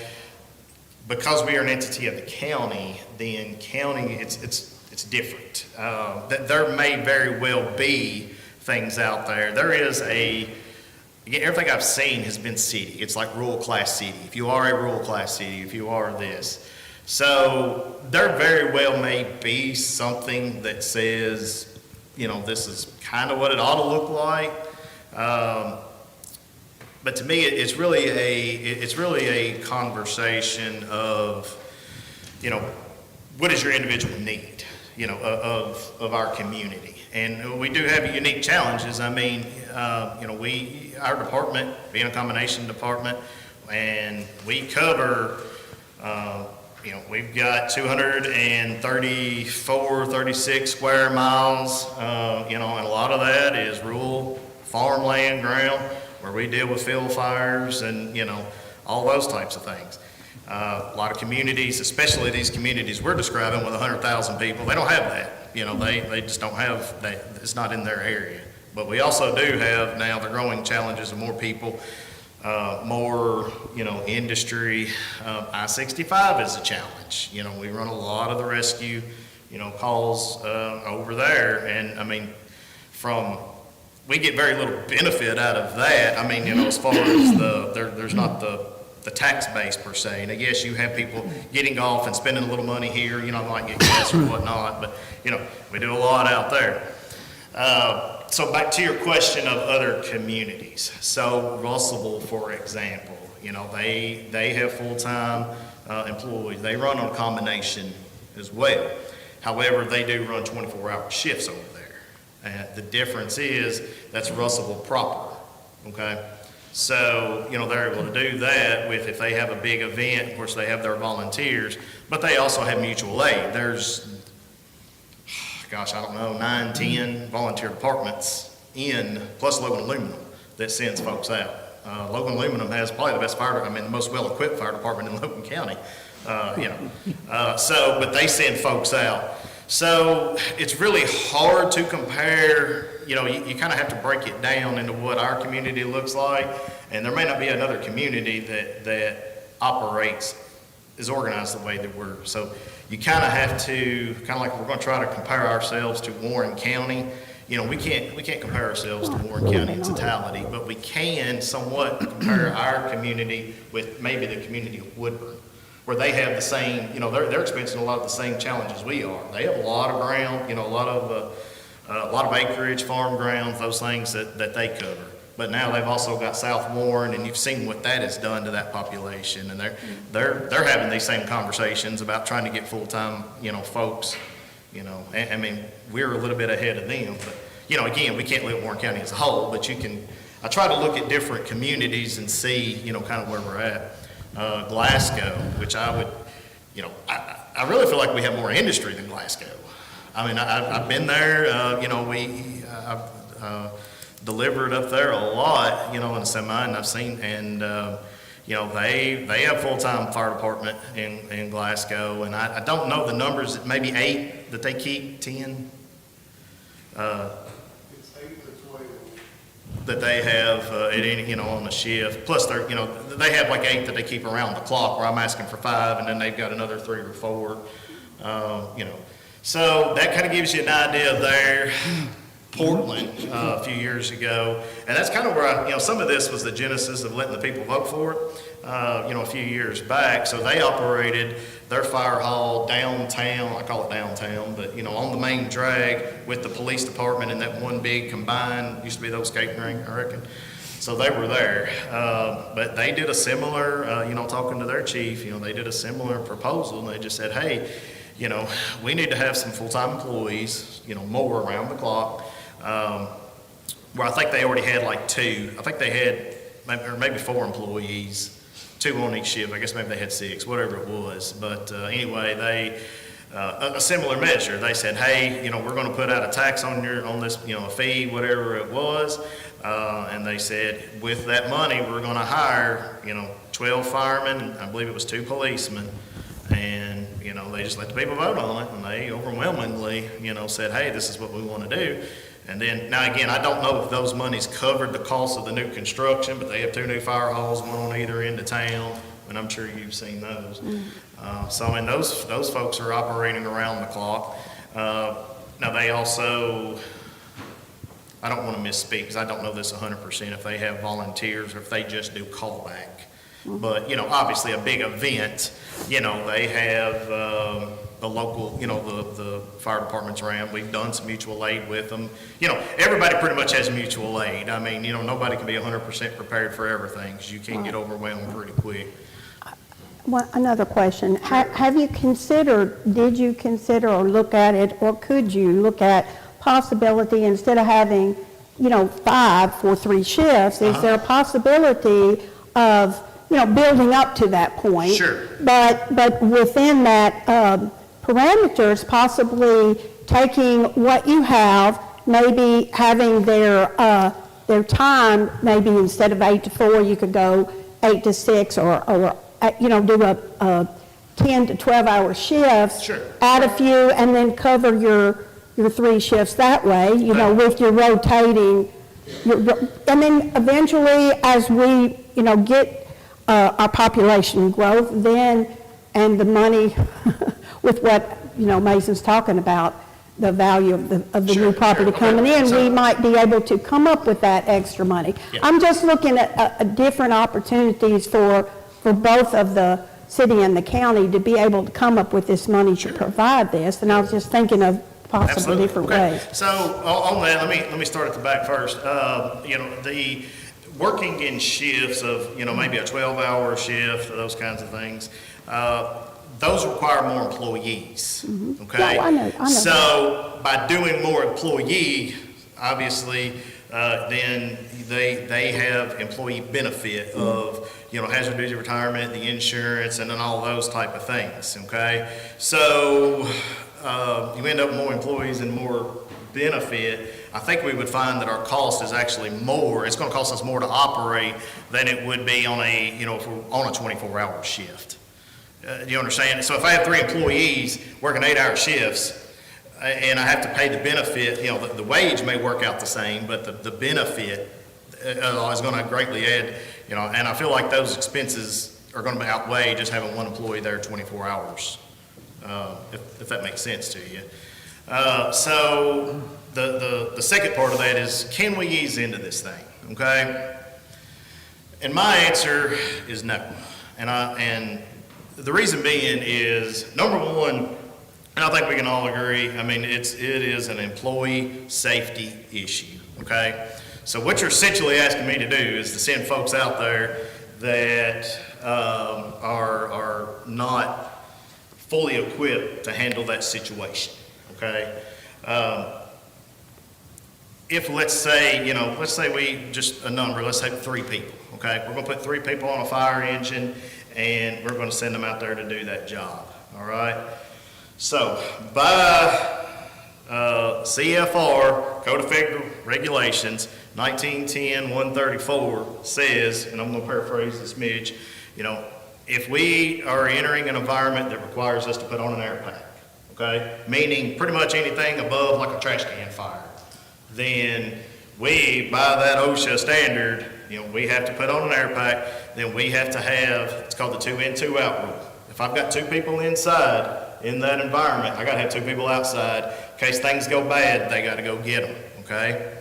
Because we are an entity of the county, then county, it's different. There may very well be things out there. There is again, everything I've seen has been city. It's like rural class city. If you are a rural class city, if you are this. So there very well may be something that says, this is kind of what it ought to look like. But to me, it's really a conversation of, what is your individual need, of our community. And we do have unique challenges. I mean, our department, being a combination department, and we cover, we've got 36 square miles, and a lot of that is rural farmland ground where we deal with field fires and, all those types of things. A lot of communities, especially these communities we're describing with 100,000 people, they don't have that. They just don't have that. It's not in their area. But we also do have now the growing challenges of more people, more, industry. I-65 is a challenge. We run a lot of the rescue, calls over there. And I mean, we get very little benefit out of that. I mean, as far as there's not the tax base per se. And I guess you have people getting off and spending a little money here, might get gas or whatnot, but, we do a lot out there. So back to your question of other communities. So Russellville, for example, they have full-time employees. They run on a combination as well. However, they do run 24-hour shifts over there. The difference is that's Russellville proper, okay? So, they're able to do that if they have a big event. Of course, they have their volunteers, but they also have mutual aid. There's, 9, 10 volunteer departments plus Logan Aluminum that sends folks out. Logan Aluminum has probably the best the most well-equipped fire department in Logan County, but they send folks out. So it's really hard to compare. You kind of have to break it down into what our community looks like, and there may not be another community that operates, is organized the way that we're. So you kind of have to, like if we're going to try to compare ourselves to Warren County, we can't compare ourselves to Warren County in totality, but we can somewhat compare our community with maybe the community of Woodburn, where they have the same, they're experiencing a lot of the same challenges we are. They have a lot of ground, a lot of acreage, farm grounds, those things that they cover. But now they've also got South Warren, and you've seen what that has done to that population. And they're having these same conversations about trying to get full-time, folks. I mean, we're a little bit ahead of them. But, again, we can't look at Warren County as a whole, but I try to look at different communities and see, kind of where we're at. Glasgow, which I would, I really feel like we have more industry than Glasgow. I mean, I've been there, delivered up there a lot, in a semi, and I've seen, and, they have full-time fire department in Glasgow, and I don't know the numbers, maybe 8 that they keep, 10? It's 8 to 12. That they have at any, on the shift. Plus, they have like 8 that they keep around the clock, where I'm asking for 5, and then they've got another 3 or 4. So that kind of gives you an idea there. Portland a few years ago, and that's kind of where some of this was the genesis of letting the people vote for it. A few years back, so they operated their fire hall downtown. I call it downtown, but on the main drag with the police department and that one big combined, used to be the old skating rink, I reckon. So they were there, but they did a similar, talking to their chief, they did a similar proposal, and they just said, hey, we need to have some full-time employees, more around the clock. Where I think they already had like 2. I think they had maybe 4 employees, 2 on each shift. I guess maybe they had 6, whatever it was. But anyway, they a similar measure. They said, hey, we're going to put out a tax on this, a fee, whatever it was. And they said, with that money, we're going to hire, 12 firemen, and I believe it was 2 policemen. And, they just let the people vote on it, and they overwhelmingly, said, hey, this is what we want to do. And then, now again, I don't know if those monies covered the cost of the new construction, but they have 2 new fire halls, one on either end of town, and I'm sure you've seen those. So, I mean, those folks are operating around the clock. Now, they also, I don't want to misspeak, because I don't know this 100%, if they have volunteers or if they just do callback. But, obviously a big event, they have the local, the fire departments around. We've done some mutual aid with them. Everybody pretty much has mutual aid. I mean, nobody can be 100% prepared for everything, because you can get overwhelmed pretty quick. Well, another question. Have you considered, did you consider or look at it, or could you look at possibility, instead of having, 5 for 3 shifts, is there a possibility of, building up to that point? Sure. But within that parameters, possibly taking what you have, maybe having their time, maybe instead of 8 to 4, you could go 8 to 6, or do a 10 to 12 hour shifts. Sure. Add a few, and then cover your 3 shifts that way, with your rotating. And then eventually, as we, get our population growth, then, and the money with what, Mason's talking about, the value of the new property coming in, we might be able to come up with that extra money. Yeah. I'm just looking at different opportunities for both of the city and the county to be able to come up with this money to provide this, and I was just thinking of possibly Absolutely. different Okay. ways. So on that, let me start at the back first. The working in shifts of, maybe a 12-hour shift, those kinds of things, those require more employees, okay? Yeah, I know So by doing more employee, obviously, then they have employee benefit of, hazard duty retirement, the insurance, and then all those type of things, okay? So you end up with more employees and more benefit. I think we would find that our cost is actually more. It's going to cost us more to operate than it would be on a, if we're on a 24-hour shift. Do you understand? So if I have 3 employees working 8-hour shifts, and I have to pay the benefit, the wage may work out the same, but the benefit is going to greatly add, and I feel like those expenses are going to outweigh just having 1 employee there 24 hours, if that makes sense to you. So the second part of that is, can we ease into this thing, okay? And my answer is no. And the reason being is, number one, and I think we can all agree, I mean, it is an employee safety issue, okay? So what you're essentially asking me to do is to send folks out there that are not fully equipped to handle that situation, okay? If let's say we just a number, let's say 3 people, okay? We're gonna put 3 people on a fire engine, and we're gonna send them out there to do that job, all right? So by CFR, Code of Federal Regulations, 1910-134 says, and I'm gonna paraphrase this smidge, you know, if we are entering an environment that requires us to put on an air pack, okay? Meaning pretty much anything above like a trash can fire, then we, by that OSHA standard, you know, we have to put on an air pack, then we have to have, it's called the 2 in, 2 out rule. If I've got 2 people inside in that environment, I gotta have 2 people outside. In case things go bad, they gotta go get them, okay?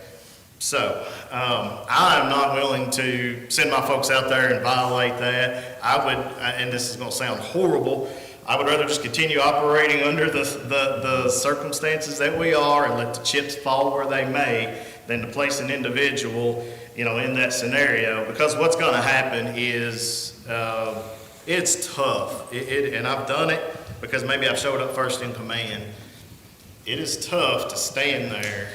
So, I am not willing to send my folks out there and violate that. I would, and this is gonna sound horrible, I would rather just continue operating under the circumstances that we are and let the chips fall where they may than to place an individual, you know, in that scenario. Because what's gonna happen is, it's tough. And I've done it because maybe I've showed up first in command. It is tough to stand there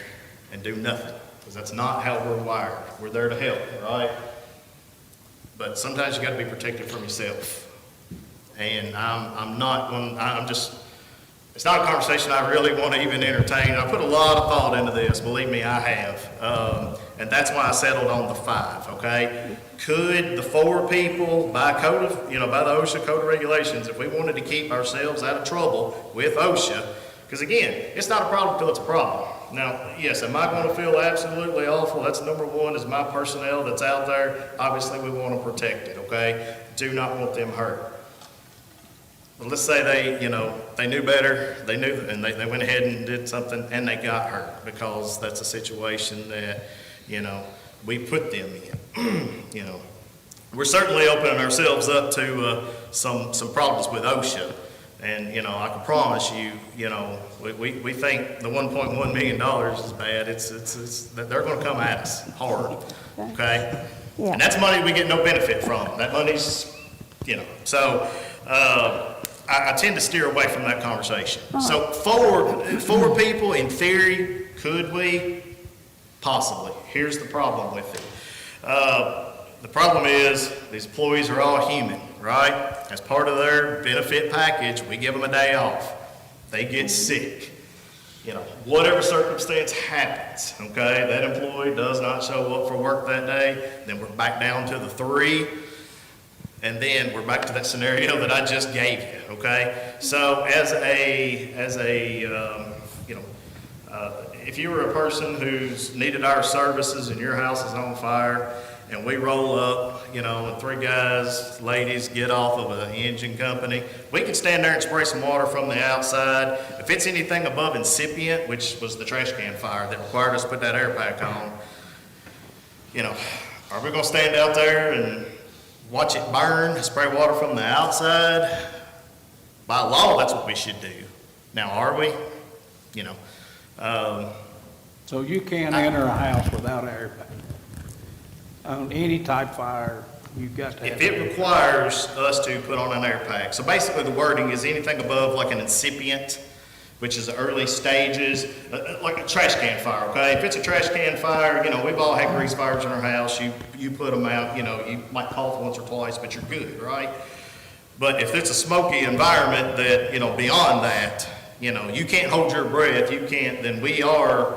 and do nothing, because that's not how we're wired. We're there to help, right? But sometimes you gotta be protected from yourself. And I'm just, it's not a conversation I really want to even entertain. I put a lot of thought into this, believe me, I have. And that's why I settled on the 5, okay? Could the 4 people, by code of, you know, by the OSHA Code of Regulations, if we wanted to keep ourselves out of trouble with OSHA, because again, it's not a problem until it's a problem. Now, yes, am I going to feel absolutely awful? That's number one, is my personnel that's out there. Obviously, we want to protect it, okay? Do not want them hurt. But let's say they, you know, they knew better, they knew, and they went ahead and did something, and they got hurt, because that's a situation that, you know, we put them in. You know, we're certainly opening ourselves up to some problems with OSHA. And, you know, I can promise you, you know, we think the $1.1 million is bad. It's they're going to come at us hard, okay? Yeah. And that's money we get no benefit from. That money's, you know, so I tend to steer away from that conversation. So 4 people, in theory, could we? Possibly. Here's the problem with it. The problem is these employees are all human, right? As part of their benefit package, we give them a day off. They get sick. You know, whatever circumstance happens, okay? That employee does not show up for work that day, then we're back down to the 3. And then we're back to that scenario that I just gave you, okay? So as a you know, if you were a person who's needed our services and your house is on fire, and we roll up, you know, and 3 guys, ladies get off of an engine company, we can stand there and spray some water from the outside. If it's anything above incipient, which was the trash can fire that required us to put that air pack on, you know, are we gonna stand out there and watch it burn, spray water from the outside? By law, that's what we should do. Now, are we? You know. So you can't enter a house without an air pack? On any type fire, you've got to have. If it requires us to put on an air pack, so basically the wording is anything above like an incipient, which is the early stages, like a trash can fire, okay? If it's a trash can fire, you know, we've all had grease fires in our house, you put them out, you know, you might cough once or twice, but you're good, right? But if it's a smoky environment that, you know, beyond that, you know, you can't hold your breath, you can't, then we are,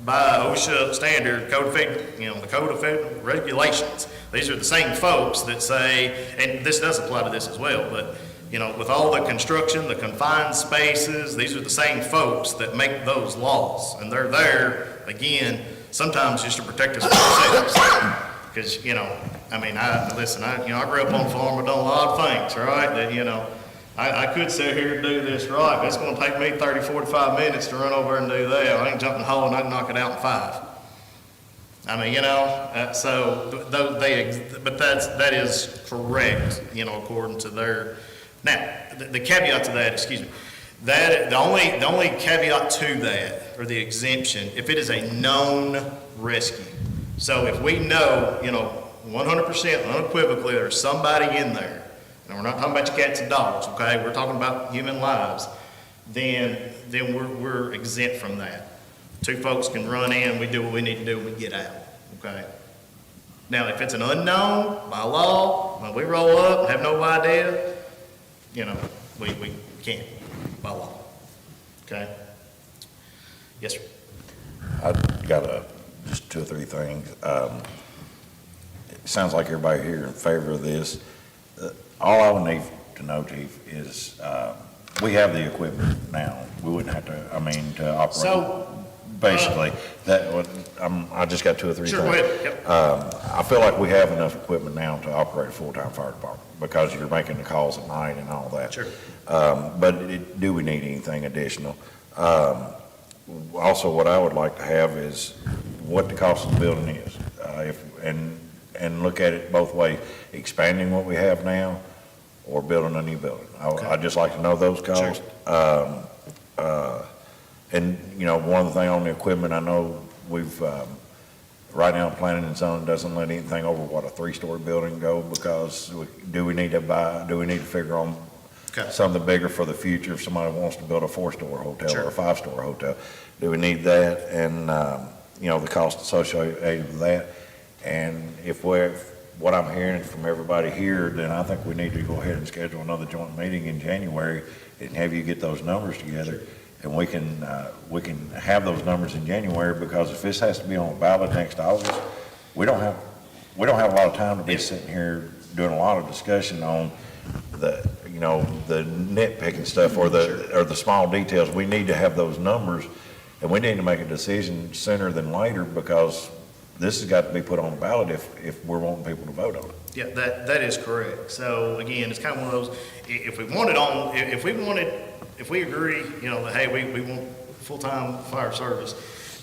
by OSHA standard, Code of Federal, you know, the Code of Federal Regulations. These are the same folks that say, and this does apply to this as well, but, you know, with all the construction, the confined spaces, these are the same folks that make those laws. And they're there, again, sometimes just to protect us from ourselves. Because, you know, I mean, I grew up on a farm, I've done a lot of things, right? That, you know, I could sit here and do this right, but it's going to take me 30, 45 minutes to run over and do that. I can jump in the hole and I can knock it out in 5. I mean, you know, but that is correct, you know, according to their. Now, the caveat to that, excuse me, that the only caveat to that, or the exemption, if it is a known rescue. So if we know, you know, 100% unequivocally there's somebody in there, and we're not talking about your cats and dogs, okay? We're talking about human lives. Then we're exempt from that. 2 folks can run in, we do what we need to do, and we get out, okay? Now, if it's an unknown, by law, when we roll up and have no idea, you know, we can't, by law, okay? Yes, sir. I've got just two or three things. It sounds like everybody here in favor of this. All I would need to know, Chief, is we have the equipment now. We wouldn't have to, to operate. So, Basically, I just got two or three things. Sure, go ahead. Yep. I feel like we have enough equipment now to operate a full-time fire department because you're making the calls at night and all that. Sure. But do we need anything additional? Also, what I would like to have is what the cost of the building is. And look at it both ways, expanding what we have now or building a new building. I'd just like to know those costs. And, one of the things on the equipment, I know we've, right now, Planning and Zoning doesn't let anything over, a 3-story building go because do we need to figure on something bigger for the future if somebody wants to build a 4-story hotel or a 5-story hotel? Do we need that? And, the cost associated with that. And what I'm hearing from everybody here, then I think we need to go ahead and schedule another joint meeting in January and have you get those numbers together. And we can have those numbers in January, because if this has to be on the ballot next August, we don't have a lot of time to be sitting here doing a lot of discussion on the nitpicking stuff or the small details. We need to have those numbers, and we need to make a decision sooner than later, because this has got to be put on the ballot if we're wanting people to vote on it. Yeah, that is correct. So again, it's kind of one of those, if we agree, that, hey, we want full-time fire service,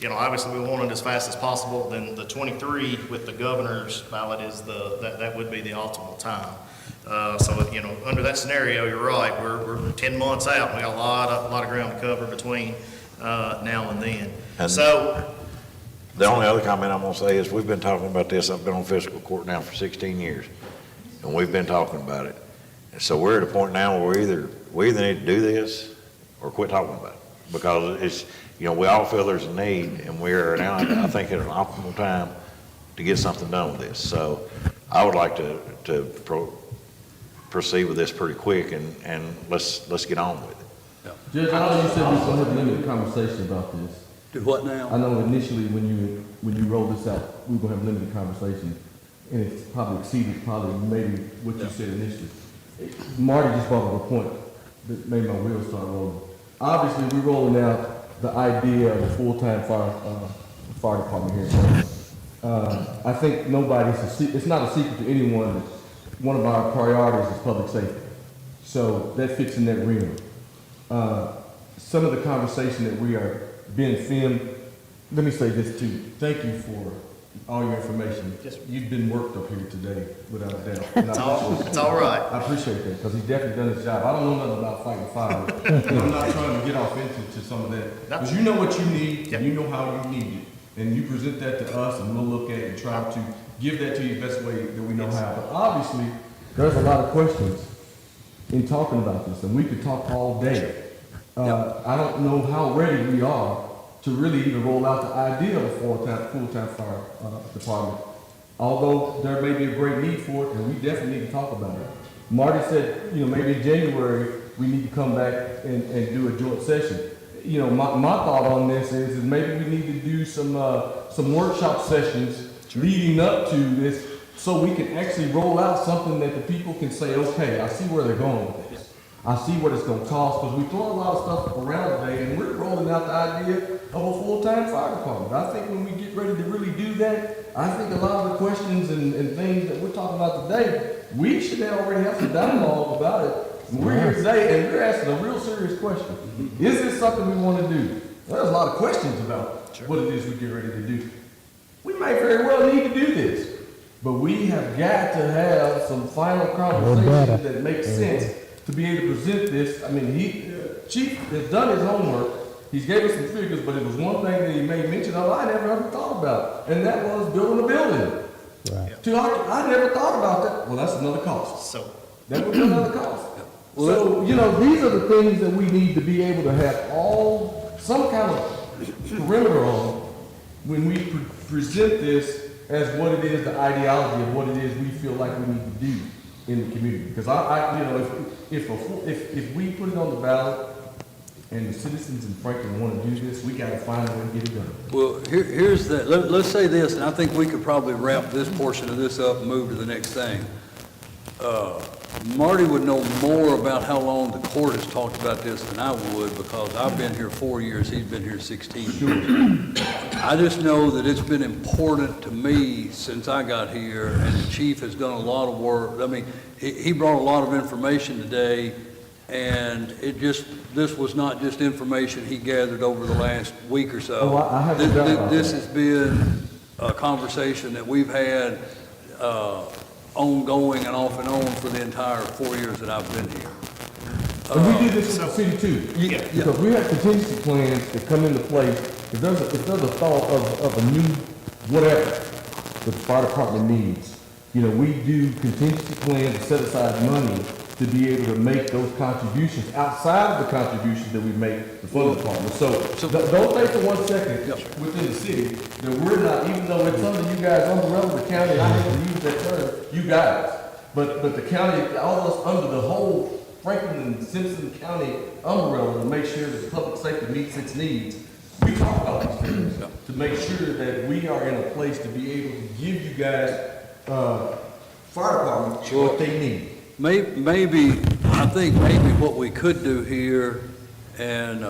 obviously we want it as fast as possible, then the 23 with the governor's ballot is that would be the optimal time. So, under that scenario, you're right, we're 10 months out, we got a lot of ground to cover between now and then. And so, the only other comment I'm gonna say is we've been talking about this. I've been on fiscal court now for 16 years, and we've been talking about it. And so we're at a point now where we either need to do this or quit talking about it, because it's, we all feel there's a need, and we're now, I think, at an optimal time to get something done with this. So I would like to proceed with this pretty quick, and let's get on with it. Judge, I know you said we was gonna have a limited conversation about this. Do what now? I know initially when you rolled this out, we were gonna have a limited conversation, and it's probably exceeded maybe what you said initially. Marty just brought up a point that made my wheels start rolling. Obviously, we're rolling out the idea of a full-time fire department here. I think it's not a secret to anyone that one of our priorities is public safety. So that fits in that realm. Some of the conversation that we are being filmed, let me say this too. Thank you for all your information. Yes, You've been worked up here today, without a doubt. And it's all right. I appreciate that, because he's definitely done his job. I don't know nothing about fighting fire. And I'm not trying to get off into some of that. Because you know what you need, and you know how you need it. And you present that to us, and we'll look at it and try to give that to you the best way that we know how. But obviously, there's a lot of questions in talking about this, and we could talk all day. I don't know how ready we are to really even roll out the idea of a full-time fire department. Although there may be a great need for it, and we definitely need to talk about it. Marty said, maybe in January, we need to come back and do a joint session. My thought on this is maybe we need to do some workshop sessions leading up to this, so we can actually roll out something that the people can say, okay, I see where they're going with this. I see what it's going to cost, because we throw a lot of stuff around today, and we're rolling out the idea of a full-time fire department. I think when we get ready to really do that, I think a lot of the questions and things that we're talking about today, we should already have some dialogue about it. We're here today, and we're asking a real serious question. Is this something we want to do? There's a lot of questions about what it is we get ready to do. We may very well need to do this, but we have got to have some final conversations that make sense to be able to present this. I mean, Chief has done his homework. He's gave us some figures, but it was one thing that he made mention of I never ever thought about, and that was building a building. Right. I never thought about that. Well, that's another cost. So that would be another cost. So, these are the things that we need to be able to have some kind of perimeter on when we present this as what it is, the ideology of what it is we feel like we need to do in the community. Because if we put it on the ballot, and the citizens in Franklin want to do this, we gotta find a way to get it done. Well, here's the, let's say this, and I think we could probably wrap this portion of this up and move to the next thing. Marty would know more about how long the court has talked about this than I would, because I've been here 4 years, he's been here 16 years. I just know that it's been important to me since I got here, and the chief has done a lot of work. I mean, he brought a lot of information today, and this was not just information he gathered over the last week or so. Oh, I have no doubt about This that. has been a conversation that we've had, ongoing and off and on for the entire 4 years that I've been here. And we did this in the city too. Yeah. Because we have contingency plans that come into place. If there's a thought of a new whatever that the fire department needs, you know, we do contingency plans to set aside money to be able to make those contributions outside of the contributions that we make to fund department. So don't think for 1 second within the city that we're not, even though it's under you guys' umbrella, the county, I hate to use that term, you guys. But the county, all of us under the whole Franklin-Simpson County umbrella to make sure that public safety meets its needs. We talk about these things to make sure that we are in a place to be able to give you guys, fire department what they need. Maybe, I think maybe what we could do here, and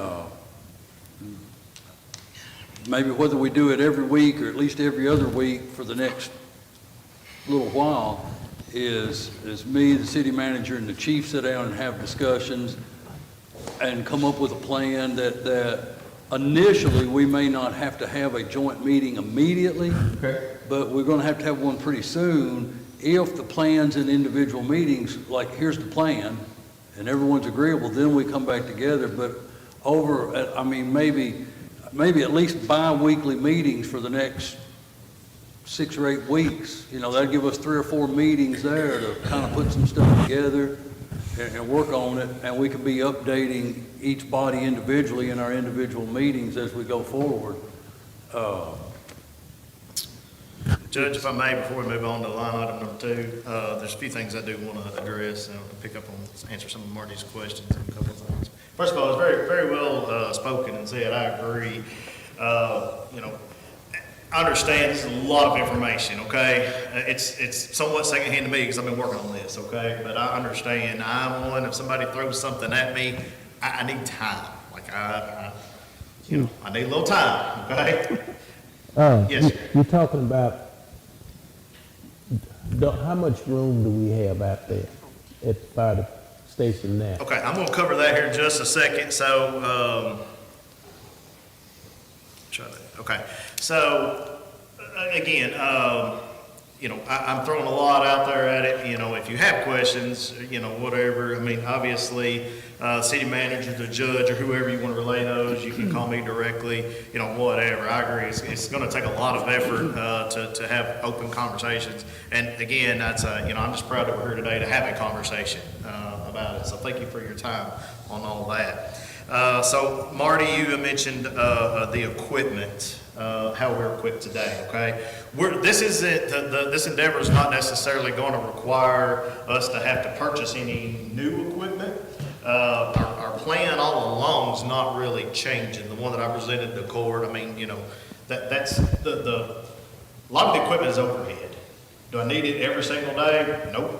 maybe whether we do it every week or at least every other week for the next little while, is me, the city manager, and the chief sit down and have discussions and come up with a plan that initially we may not have to have a joint meeting immediately, but we're going to have one pretty soon. If the plans in individual meetings, like here's the plan, and everyone's agreeable, then we come back together. But I mean, maybe at least bi-weekly meetings for the next 6 or 8 weeks. You know, that'd give us 3 or 4 meetings there to kind of put some stuff together and work on it, and we can be updating each body individually in our individual meetings as we go forward. Judge, if I may, before we move on to line item number 2, there's a few things I do want to address and pick up on, answer some of Marty's questions and a couple of things. First of all, it's very, very well spoken and said. I agree. You know, I understand this is a lot of information, okay? It's somewhat secondhand to me because I've been working on this, okay? But I understand. I'm one, if somebody throws something at me, I need time. Like, I need a little time, okay? Yes, sir. You're talking about, how much room do we have out there at the fire station now? Okay, I'm gonna cover that here in just a second. So, again, you know, I'm throwing a lot out there at it. You know, if you have questions, you know, whatever. I mean, obviously, city manager, the judge, or whoever you want to relay those, you can call me directly. You know, whatever. I agree. It's going to take a lot of effort to have open conversations. And again, that's you know, I'm just proud that we're here today to have a conversation about it. So thank you for your time on all that. So Marty, you mentioned the equipment. How we're equipped today, okay? This endeavor is not necessarily going to require us to have to purchase any new equipment. Our plan all along is not really changing. The one that I presented to court, I mean, you know, that's a lot of the equipment is overhead. Do I need it every single day? Nope.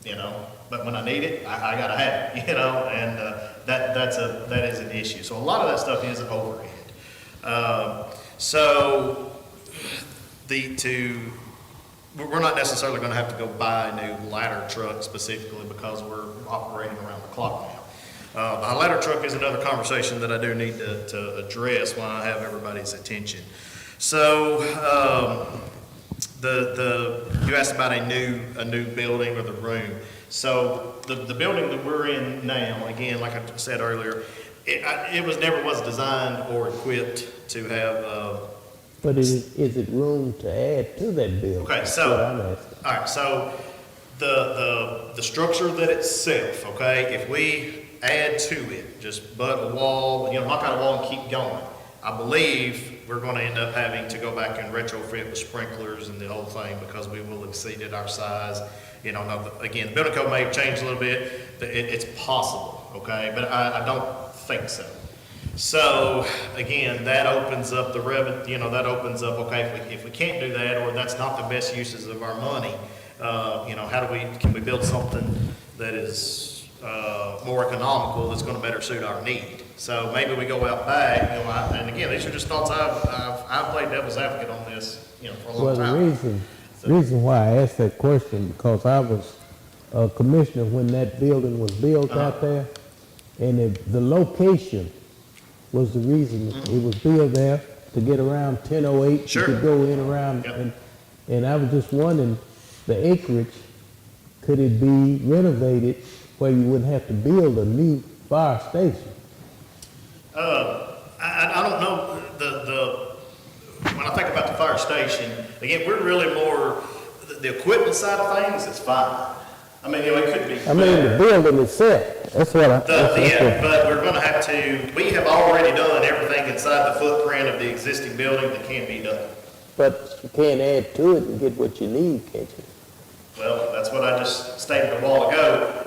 You know, but when I need it, I gotta have it, you know, and that is an issue. So a lot of that stuff is overhead. So we're not necessarily going to have to go buy a new ladder truck specifically because we're operating around the clock now. The ladder truck is another conversation that I do need to address when I have everybody's attention. So you asked about a new building or the room. So the building that we're in now, again, like I said earlier, it never was designed or equipped to have. But is it room to add to that building? Okay, That's so what I'm asking. all right, so the structure that itself, okay, if we add to it, just butt a wall, you know, knock out a wall and keep going, I believe we're going to end up having to go back and retrofit with sprinklers and the whole thing because we will have exceeded our size. You know, now, again, the building code may have changed a little bit. It's possible, okay, but I don't think so. So, again, that opens up the that opens up, okay, if we can't do that, or that's not the best uses of our money, can we build something that is, more economical, that's gonna better suit our need? So maybe we go out back, and again, these are just thoughts I've played devil's advocate on this, for a long Well, time. the reason why I asked that question, because I was a commissioner when that building was built out there, and the location was the reason. It was built there to get around 1008. Sure. You could go in around, Yep. and I was just wondering, the acreage, could it be renovated where you wouldn't have to build a new fire station? I don't know, when I think about the fire station, again, we're really more, the equipment side of things is fine. I mean, it could be. I mean, the building itself, that's what I. But we're gonna have to, we have already done everything inside the footprint of the existing building that can be done. But you can't add to it and get what you need, can't you? Well, that's what I just stated a while ago.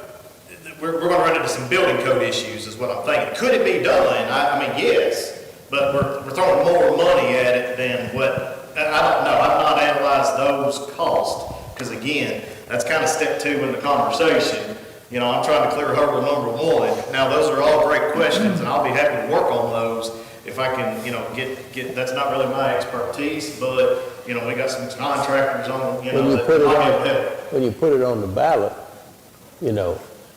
We're gonna run into some building code issues is what I'm thinking. Could it be done? I mean, yes, but we're throwing more money at it than what, I don't know. I've not analyzed those costs, because again, that's kind of step 2 in the conversation. I'm trying to clear hurdle number 1. Now, those are all great questions, and I'll be happy to work on those if I can, get, that's not really my expertise, but, we got some contractors on, When you put it on the ballot,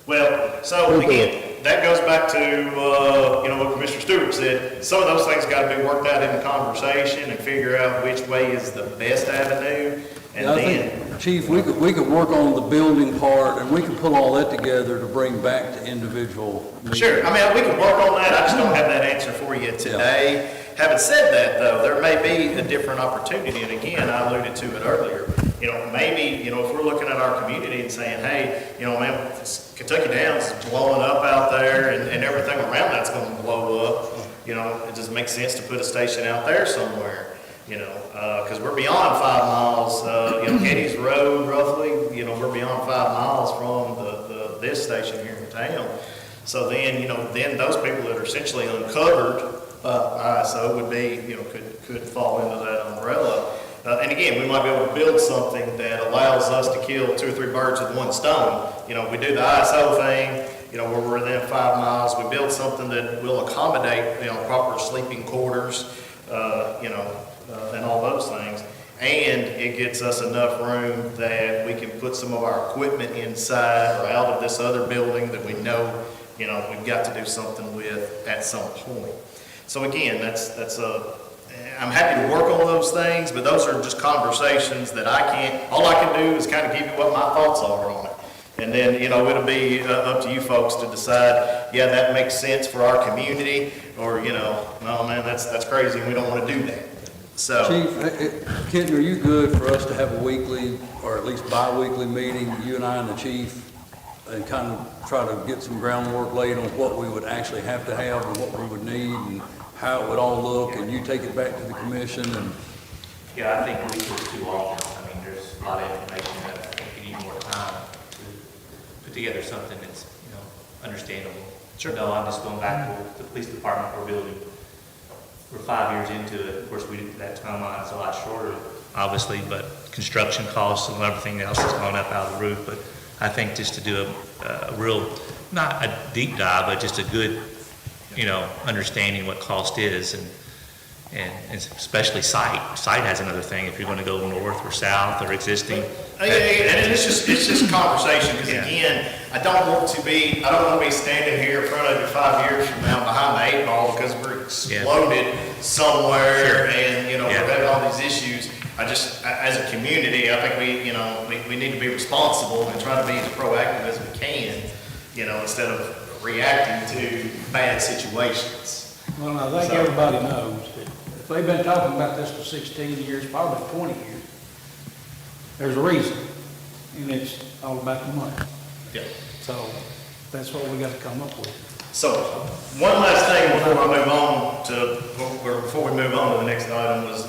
Well, so again, that goes back to, what Commissioner Stewart said. Some of those things gotta be worked out in the conversation and figure out which way is the best avenue. And I then, think, Chief, we could work on the building part, and we can put all that together to bring back to individual meetings. sure, I mean, we can work on that. I just don't have that answer for you today. Having said that, though, there may be a different opportunity, and again, I alluded to it earlier. Maybe, if we're looking at our community and saying, hey, man, Kentucky Downs is blowing up out there, and everything around that's gonna blow up, it just makes sense to put a station out there somewhere, because we're beyond 5 miles, Getty's Road roughly, we're beyond 5 miles from this station here in town. So then, then those people that are essentially uncovered, ISO would be, could fall into that umbrella. And again, we might be able to build something that allows us to kill 2 or 3 birds with one stone. We do the ISO thing, where we're within 5 miles. We build something that will accommodate, proper sleeping quarters, and all those things. And it gets us enough room that we can put some of our equipment inside or out of this other building that we know, we've got to do something with at some point. So again, I'm happy to work on those things, but those are just conversations that all I can do is kind of give you what my thoughts are on it. And then, it'll be up to you folks to decide, yeah, that makes sense for our community, or, no, man, that's crazy, and we don't want to do that. So. Chief, Kenton, are you good for us to have a weekly, or at least bi-weekly meeting, you and I and the chief, and kind of try to get some groundwork laid on what we would actually have to have and what we would need and how it would all look, and you take it back to the commission and... Yeah, I think weeks is too often. I mean, there's a lot of information that I think we need more time to put together something that's, understandable. Sure. No, I'm just going back to the police department we're building. We're 5 years into it. Of course, that timeline is a lot shorter, obviously, but construction costs and everything else has gone up out of the roof. But I think just to do a real, not a deep dive, but just a good, understanding what cost is, and especially site. Site has another thing, if you're going to go north or south or existing. And it's just conversation, because again, I don't want to be standing here in front of you 5 years from now behind the 8 ball because we're exploded somewhere, and we're having all these issues. As a community, I think we need to be responsible and try to be as proactive as we can, instead of reacting to bad situations. Well, I think everybody knows that if they've been talking about this for 16 years, probably 20 years, there's a reason, and it's all about the money. Yeah. So that's what we got to come up with. So one last thing before we move on to the next item was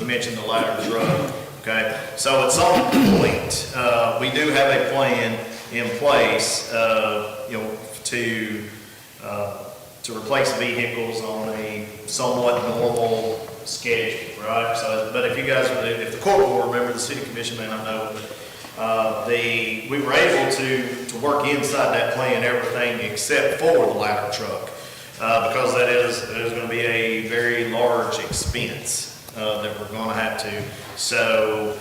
you mentioned the ladder truck. Okay, so at some point we do have a plan in place, to to replace vehicles on a somewhat normal schedule, right? So, but if you guys, if the court will remember, the city commission may not know, but we were able to work inside that plan everything except for the ladder truck, because that is going to be a very large expense that we're going to have to. So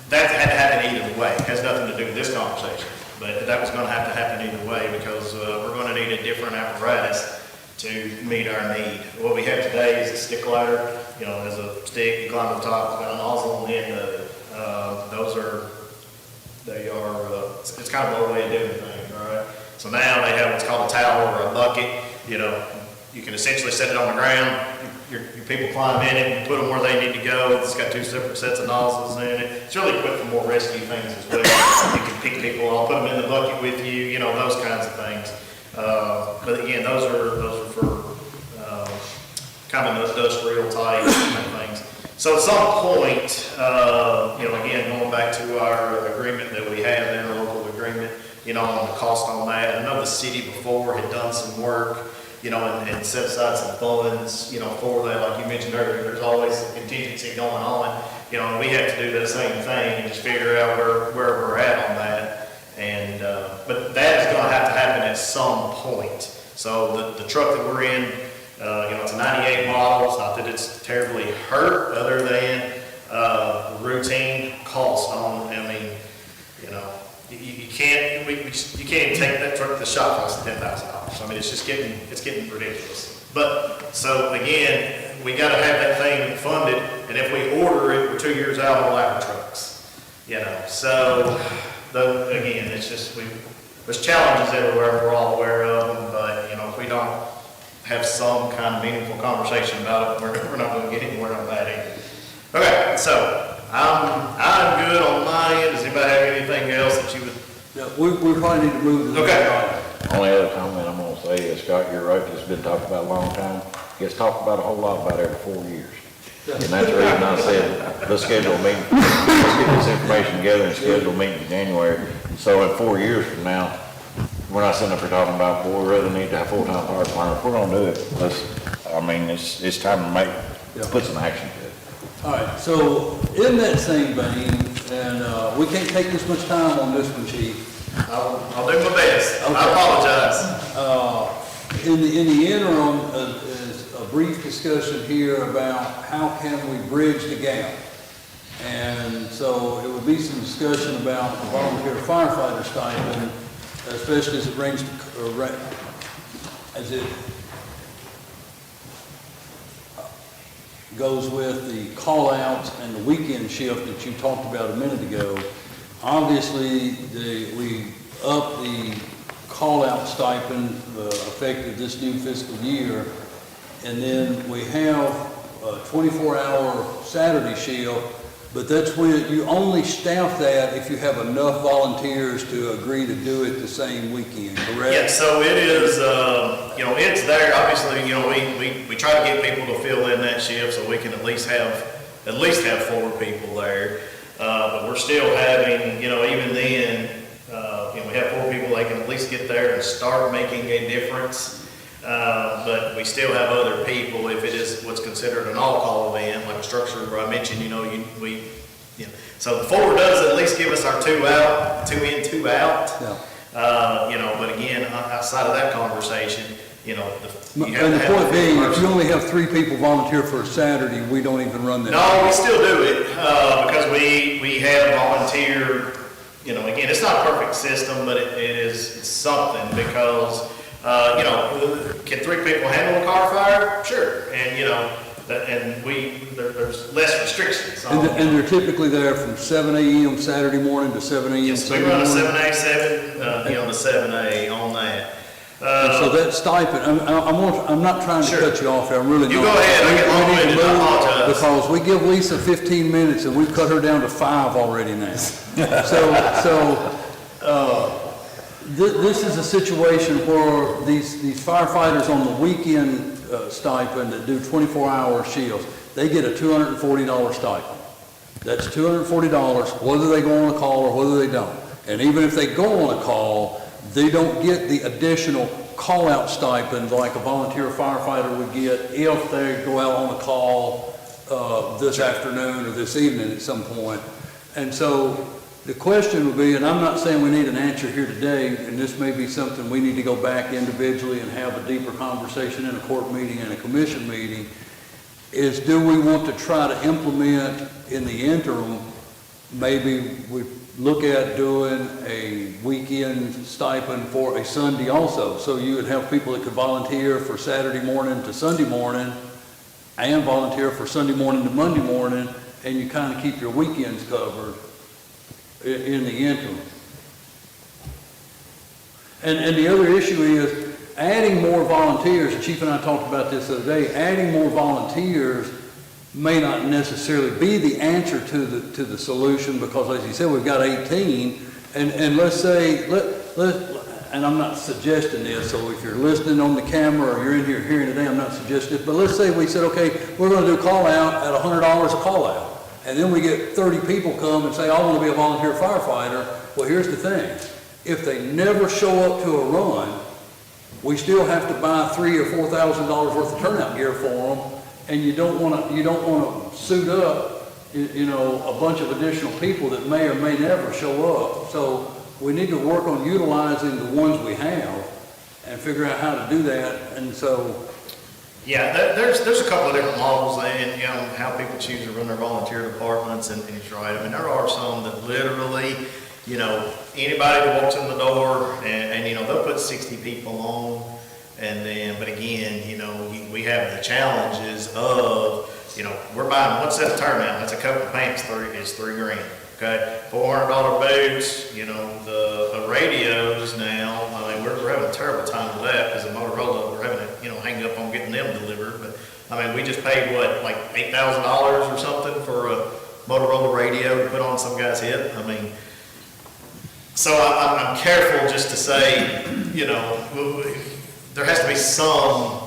that had to happen either way. It has nothing to do with this conversation, but that was going to have to happen either way because we're going to need a different apparatus to meet our need. What we have today is a stick ladder. You know, there's a stick, you climb to the top, it's got a nozzle on the end of it. It's kind of a way of doing things, right? So now they have what's called a towel or a bucket. You know, you can essentially set it on the ground. Your people climb in it and put them where they need to go. It's got 2 separate sets of nozzles in it. It's really equipped for more rescue things as well. You can pick people up, put them in the bucket with you, you know, those kinds of things. But again, those are for kind of industrial type things. So at some point, you know, again, going back to our agreement that we have, the interlocal agreement, you know, on the cost on that. I know the city before had done some work, you know, and set aside some funds, you know, for that. Like you mentioned earlier, there's always a contingency going on, you know, and we have to do the same thing and just figure out where we're at on that. And, but that is going to have to happen at some point. So the truck that we're in, you know, it's a 98 model. It's not that it's terribly hurt other than routine cost on, I mean, you know, you can't even take that truck to the shop price of $10,000. I mean, it's getting ridiculous. But, so again, we got to have that thing funded, and if we order it, we're 2 years out on ladder trucks, you know. So, again, it's just, there's challenges everywhere, we're all aware of them, but, you know, if we don't have some kind of meaningful conversation about it, we're not going to get anywhere on that either. Okay, so I'm good on my end. Does anybody have anything else that you would? Yeah, we probably need to move to the next item. Only other comment I'm gonna say is, Scott, you're right, this has been talked about a long time. Gets talked about a whole lot about every 4 years. And that's the reason I said, let's schedule a meeting, let's get this information together and schedule a meeting in January. So in 4 years from now, we're not sitting up here talking about, boy, we really need to have full-time fire department. If we're gonna do it, it's time to put some action to it. All right, so in that same vein, and we can't take this much time on this one, Chief. I'll do my best. Okay. I apologize. In the interim, is a brief discussion here about how can we bridge the gap. And so it would be some discussion about the volunteer firefighter stipend, especially as it brings to, as it goes with the call-outs and the weekend shift that you talked about a minute ago. Obviously, we up the call-out stipend effective this new fiscal year, and then we have a 24-hour Saturday shift, but that's when you only staff that if you have enough volunteers to agree to do it the same weekend, correct? Yeah, so it is, you know, it's there. Obviously, you know, we try to get people to fill in that shift so we can at least have 4 people there. But we're still having, you know, even then, you know, we have 4 people, they can at least get there and start making a difference. But we still have other people if it is what's considered an all-call event, like a structure where I mentioned, you know, so the 4 does at least give us our 2 out, 2 in, 2 out. Yeah. You know, but again, outside of that conversation, you know, And the point being, if you only have 3 people volunteer for a Saturday, we don't even run that. No, we still do it, because we have volunteer, you know, again, it's not a perfect system, but it's something, because, you know, can 3 people handle a car fire? Sure, and, you know, and there's less restrictions. And they're typically there from 7 a.m. Saturday morning to 7 a.m. Yes, we Sunday run a morning. 7A, you know, the 7A on that. And so that stipend, I'm not trying to cut you off there, I'm really not. You go ahead, I get long-winded, I apologize. Because we give Lisa 15 minutes and we've cut her down to 5 already now. This is a situation where these firefighters on the weekend stipend that do 24-hour shifts, they get a $240 stipend. That's $240 whether they go on a call or whether they don't. And even if they go on a call, they don't get the additional call-out stipend like a volunteer firefighter would get if they go out on a call this afternoon or this evening at some point. And so the question would be, and I'm not saying we need an answer here today, and this may be something we need to go back individually and have a deeper conversation in a court meeting and a commission meeting, is do we want to try to implement in the interim, maybe we look at doing a weekend stipend for a Sunday also. So you would have people that could volunteer for Saturday morning to Sunday morning and volunteer for Sunday morning to Monday morning, and you kind of keep your weekends covered in the interim. And the other issue is adding more volunteers. The Chief and I talked about this the other day. Adding more volunteers may not necessarily be the answer to the solution, because as you said, we've got 18, and let's say, and I'm not suggesting this, so if you're listening on the camera or you're in here hearing today, I'm not suggesting this, but let's say we said, okay, we're going to do call out at $100 a call out, and then we get 30 people come and say, I want to be a volunteer firefighter. Well, here's the thing. If they never show up to a run, we still have to buy $3,000 or $4,000 worth of turnout gear for them, and you don't want to suit up, you know, a bunch of additional people that may or may never show up. So we need to work on utilizing the ones we have and figure out how to do that. And so, yeah, there's a couple of different models, and you know how people choose to run their volunteer departments, and it's right. I mean, there are some that literally, you know, anybody that walks in the door, and you know, they'll put 60 people on. And then, but again, you know, we have the challenges of, you know, we're buying one set of turnout. That's a coat and pants, it's $3,000. Okay, $400 boots. You know, the radios now. I mean, we're having a terrible time with that because the Motorola, we're having to, you know, hang up on getting them delivered. But I mean, we just paid what, like $8,000 or something for a Motorola radio to put on some guy's hip. I mean, so I'm careful just to say, you know, there has to be some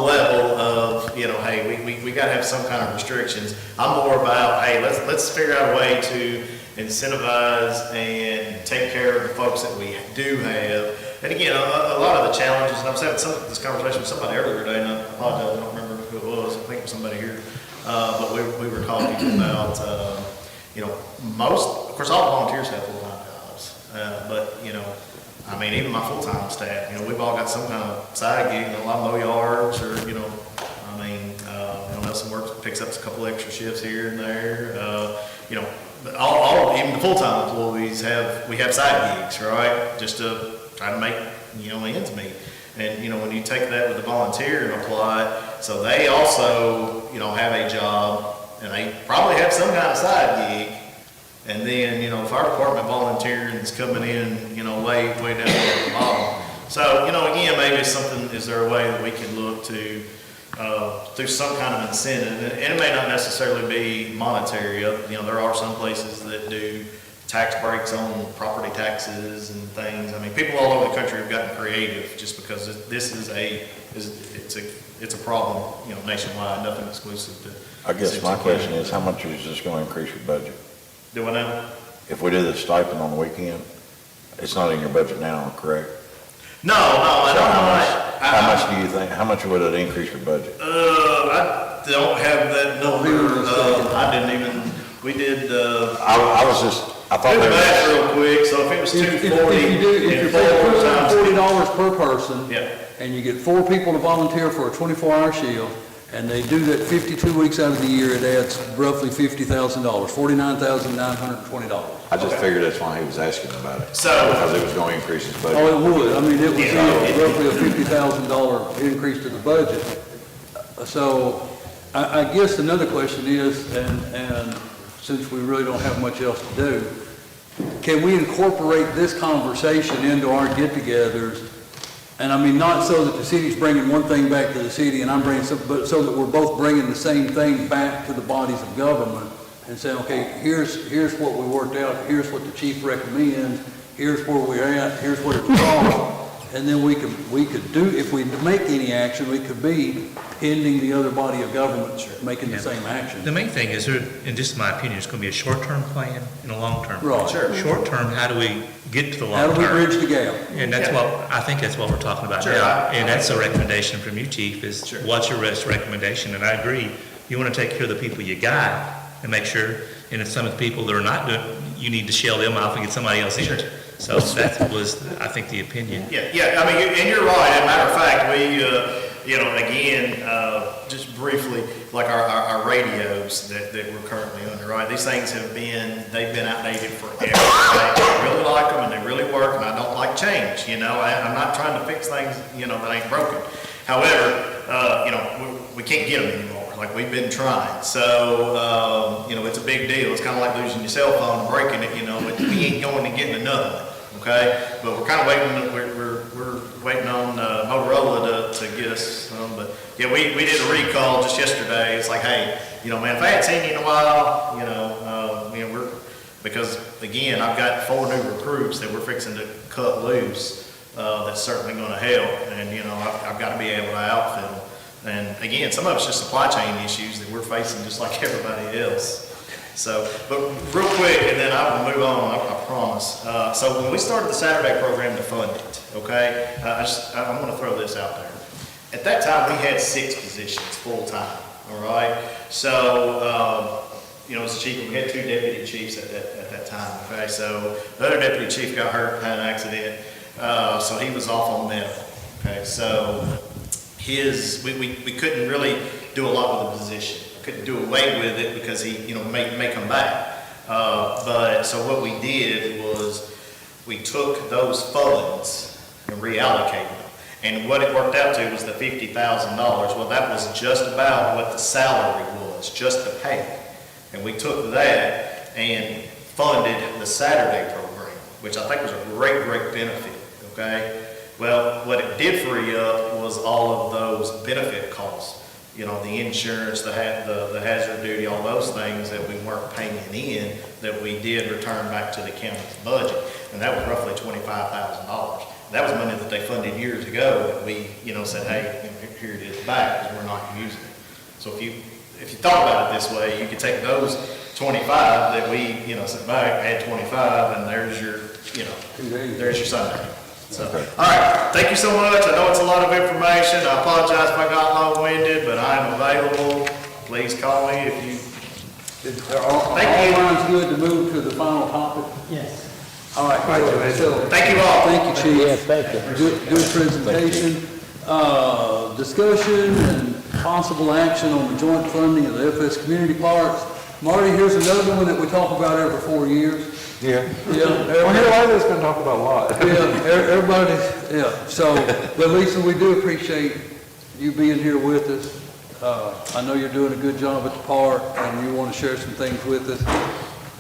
level of, you know, hey, we got to have some kind of restrictions. I'm more about, hey, let's figure out a way to incentivize and take care of the folks that we do have. And again, a lot of the challenges, and I was having this conversation with somebody earlier today, and I apologize, I don't remember who it was. I think it was somebody here. But we were talking about, you know, of course, all the volunteers have full-time jobs. But, you know, I mean, even my full-time staff, you know, we've all got some kind of side gig, you know, a lot of mow yards, or, you know, I mean, you know, Nelson works, picks up a couple extra shifts here and there. You know, but even the full-time employees we have side gigs, right? Just to try to make, you know, ends meet. And, you know, when you take that with the volunteer and apply it, so they also, you know, have a job, and they probably have some kind of side gig. And then, you know, fire department volunteering is coming in, you know, way down at the bottom. So, you know, again, maybe is there a way that we can look to through some kind of incentive, and it may not necessarily be monetary. You know, there are some places that do tax breaks on property taxes and things. I mean, people all over the country have gotten creative just because this is it's a problem, you know, nationwide, nothing exclusive to. I guess my question is, how much is this going to increase your budget? Do I know? If we do the stipend on the weekend, it's not in your budget now, correct? No, I So don't how much do you think, how much would it increase your budget? I don't have that number. I didn't even, we did, I thought do the there math was, real quick, so if it was if you 240 and pay 4 times. $240 per person, Yeah. and you get 4 people to volunteer for a 24-hour shield, and they do that 52 weeks out of the year, it adds roughly $50,000, $49,920. I just figured that's why he was asking about it. So- Because it was going to increase his budget. Oh, it would. I mean, it would be Yeah. roughly a $50,000 increase to the budget. So I guess another question is, and since we really don't have much else to do, can we incorporate this conversation into our get-togethers? And I mean, not so that the city's bringing one thing back to the city and I'm bringing some, but so that we're both bringing the same thing back to the bodies of government and saying, okay, here's what we worked out, here's what the chief recommends, here's where we're at, here's what it costs, And then we could do, if we make any action, we could be pending the other body of government making the same action. The main thing is, in just my opinion, it's going to be a short-term plan and a long-term plan. Right. Sure. Short-term, how do we get to the How long-term? do we bridge the gap? And that's I think that's what we're talking about Sure. now. And that's a recommendation from you, Chief, is what's your best recommendation? And I agree, you want to take care of the people you got and make sure, and if some of the people that are not doing, you need to shell them off and get somebody else in. So that was, I think, the opinion. Yeah, I mean, and you're right. As a matter of fact, we, again, just briefly, like our radios that we're currently under, right? These things they've been outdated forever. I really like them and they really work, and I don't like change, I'm not trying to fix things, that ain't broken. However, we can't get them anymore. Like, we've been trying. So, it's a big deal. It's kind of like losing your cell phone and breaking it, we ain't going to getting another one. Okay, but we're kind of waiting. We're waiting on Motorola to get us some. But yeah, we did a recall just yesterday. It's like, hey, man, if I hadn't seen you in a while, we're because again, I've got 4 new recruits that we're fixing to cut loose. That's certainly going to help, and I've got to be able to outfit them. And again, some of it's just supply chain issues that we're facing, just like everybody else. So, but real quick, and then I will move on, I promise. So when we started the Saturday program to fund it, okay, I'm going to throw this out there. At that time, we had 6 positions full-time, all right? So, as a chief, we had 2 deputy chiefs at that time, okay? So the other deputy chief got hurt, had an accident, so he was off on medical, okay? So we couldn't really do a lot with the position. Couldn't do away with it because he, may come back. But so what we did was we took those funds and reallocated them. And what it worked out to was the $50,000. Well, that was just about what the salary was, just the pay. And we took that and funded the Saturday program, which I think was a great, great benefit, okay? Well, what it did free up was all of those benefit costs. The insurance, the hazard duty, all those things that we weren't paying in, that we did return back to the county's budget. And that was roughly $25,000. That was money that they funded years ago that we, said, hey, here it is back, because we're not using it. So if you thought about it this way, you could take those 25 that we, sent back, add 25, and there's your, there's your Sunday. So, all right, thank you so much. I know it's a lot of information. I apologize if I got long-winded, but I'm available. Please call me if you. All lines good to move to the final topic? Yes. All right, so Thank you all. thank you, Chief. Yes, thank you. Good presentation. Discussion and possible action on the joint funding of the FS Community Parks. Marty, here's another one that we talk about every 4 years. Yeah. Yeah. Well, here lately it's been talked about a lot. Yeah, everybody's, yeah. So, but Lisa, we do appreciate you being here with us. I know you're doing a good job at the park, and you want to share some things with us.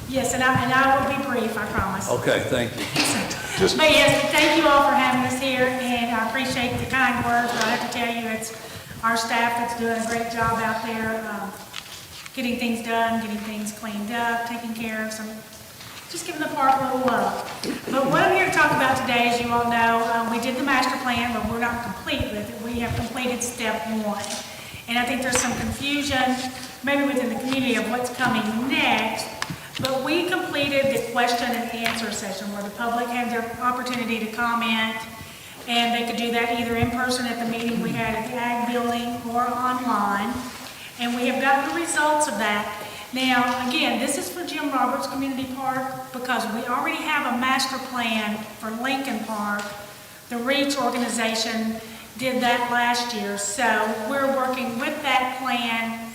Yes, and I will be brief, I promise. Okay, thank you. But yes, thank you all for having us here, and I appreciate the kind words. But I have to tell you, it's our staff that's doing a great job out there, getting things done, getting things cleaned up, taking care of some, just giving the park a little love. But what I'm here to talk about today, as you all know, we did the master plan, but we're not complete with it. We have completed step 1. And I think there's some confusion, maybe within the community, of what's coming next. But we completed the question and answer session where the public had their opportunity to comment, and they could do that either in person at the meeting we had at the Ag Building or online. And we have gotten the results of that. Now, again, this is for Jim Roberts Community Park because we already have a master plan for Lincoln Park. The REACH organization did that last year, so we're working with that plan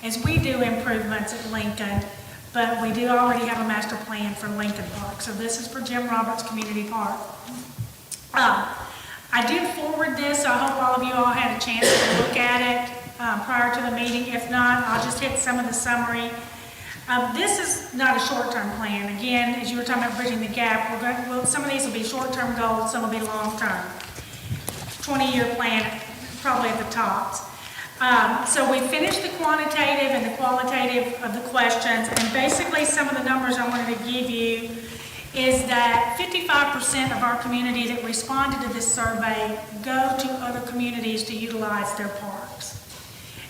as we do improvements at Lincoln, but we do already have a master plan for Lincoln Park. So this is for Jim Roberts Community Park. I did forward this, so I hope all of you all had a chance to look at it prior to the meeting. If not, I'll just hit some of the summary. This is not a short-term plan. Again, as you were talking about bridging the gap, some of these will be short-term goals, some will be long-term. 20-year plan, probably at the tops. So we finished the quantitative and the qualitative of the questions, and basically some of the numbers I wanted to give you is that 55% of our community that responded to this survey go to other communities to utilize their parks.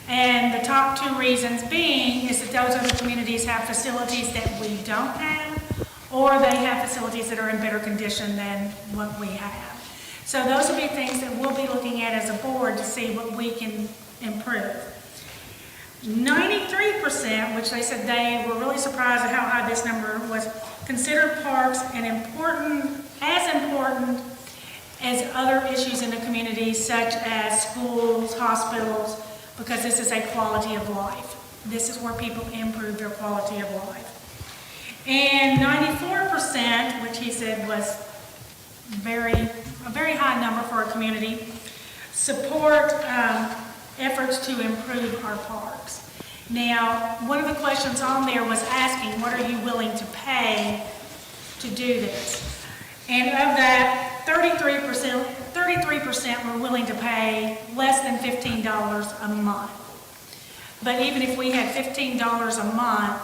And the top two reasons being is that those other communities have facilities that we don't have, or they have facilities that are in better condition than what we have. So those will be things that we'll be looking at as a board to see what we can improve. 93%, which they said they were really surprised at how high this number was, consider parks as important as other issues in the community, such as schools, hospitals, because this is a quality of life. This is where people improve their quality of life. And 94%, which he said was a very high number for a community, support efforts to improve our parks. Now, one of the questions on there was asking, what are you willing to pay to do this? And of that, 33% were willing to pay less than $15 a month. But even if we had $15 a month,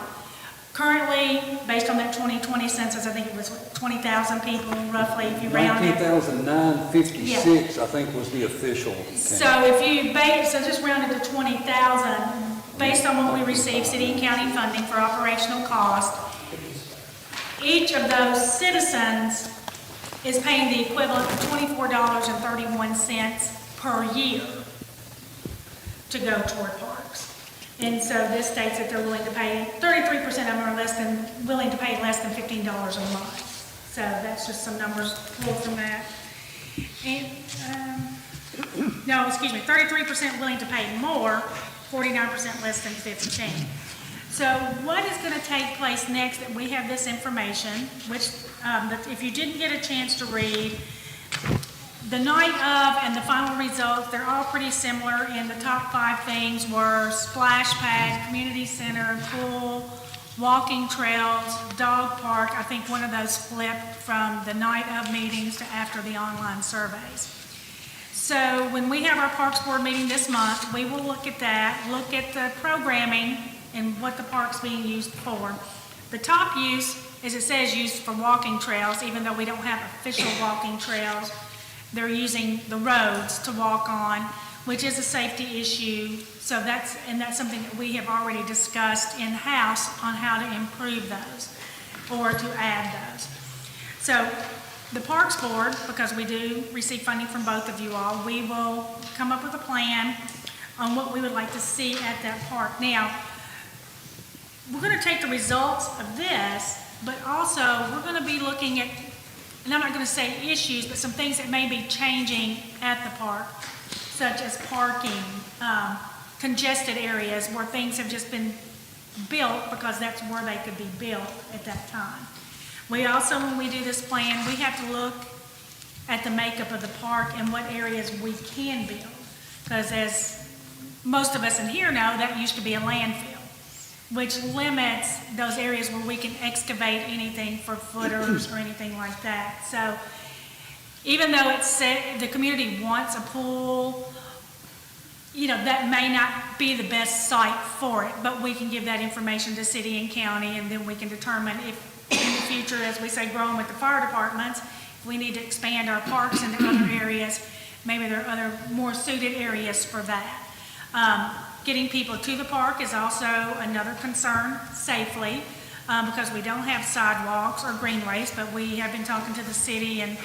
currently, based on that 2020 census, I think it was 20,000 people roughly, if you round it. 19,956, I think, was the official count. So if you so just round it to 20,000, based on what we receive city and county funding for operational cost, each of those citizens is paying the equivalent of $24.31 per year to go toward parks. And so this states that they're willing to pay, 33% of them are willing to pay less than $15 a month. So that's just some numbers pulled from that. And, 33% willing to pay more, 49% less than 15. So what is going to take place next that we have this information, which if you didn't get a chance to read, the night of and the final results, they're all pretty similar, and the top 5 things were splash pad, community center, pool, walking trails, dog park. I think one of those flipped from the night of meetings to after the online surveys. So when we have our Parks Board meeting this month, we will look at that, look at the programming and what the park's being used for. The top use, as it says, used for walking trails, even though we don't have official walking trails. They're using the roads to walk on, which is a safety issue. So that's something that we have already discussed in-house on how to improve those or to add those. So the Parks Board, because we do receive funding from both of you all, we will come up with a plan on what we would like to see at that park. Now, we're going to take the results of this, but also we're going to be looking at, and I'm not going to say issues, but some things that may be changing at the park, such as parking, congested areas where things have just been built because that's where they could be built at that time. We also, when we do this plan, we have to look at the makeup of the park and what areas we can build. Because as most of us in here know, that used to be a landfill, which limits those areas where we can excavate anything for footers or anything like that. So even though it's said the community wants a pool, that may not be the best site for it, but we can give that information to city and county, and then we can determine if in the future, as we say, growing with the fire departments, if we need to expand our parks into other areas, maybe there are other more suited areas for that. Getting people to the park is also another concern safely, because we don't have sidewalks or greenways, but we have been talking to the city, and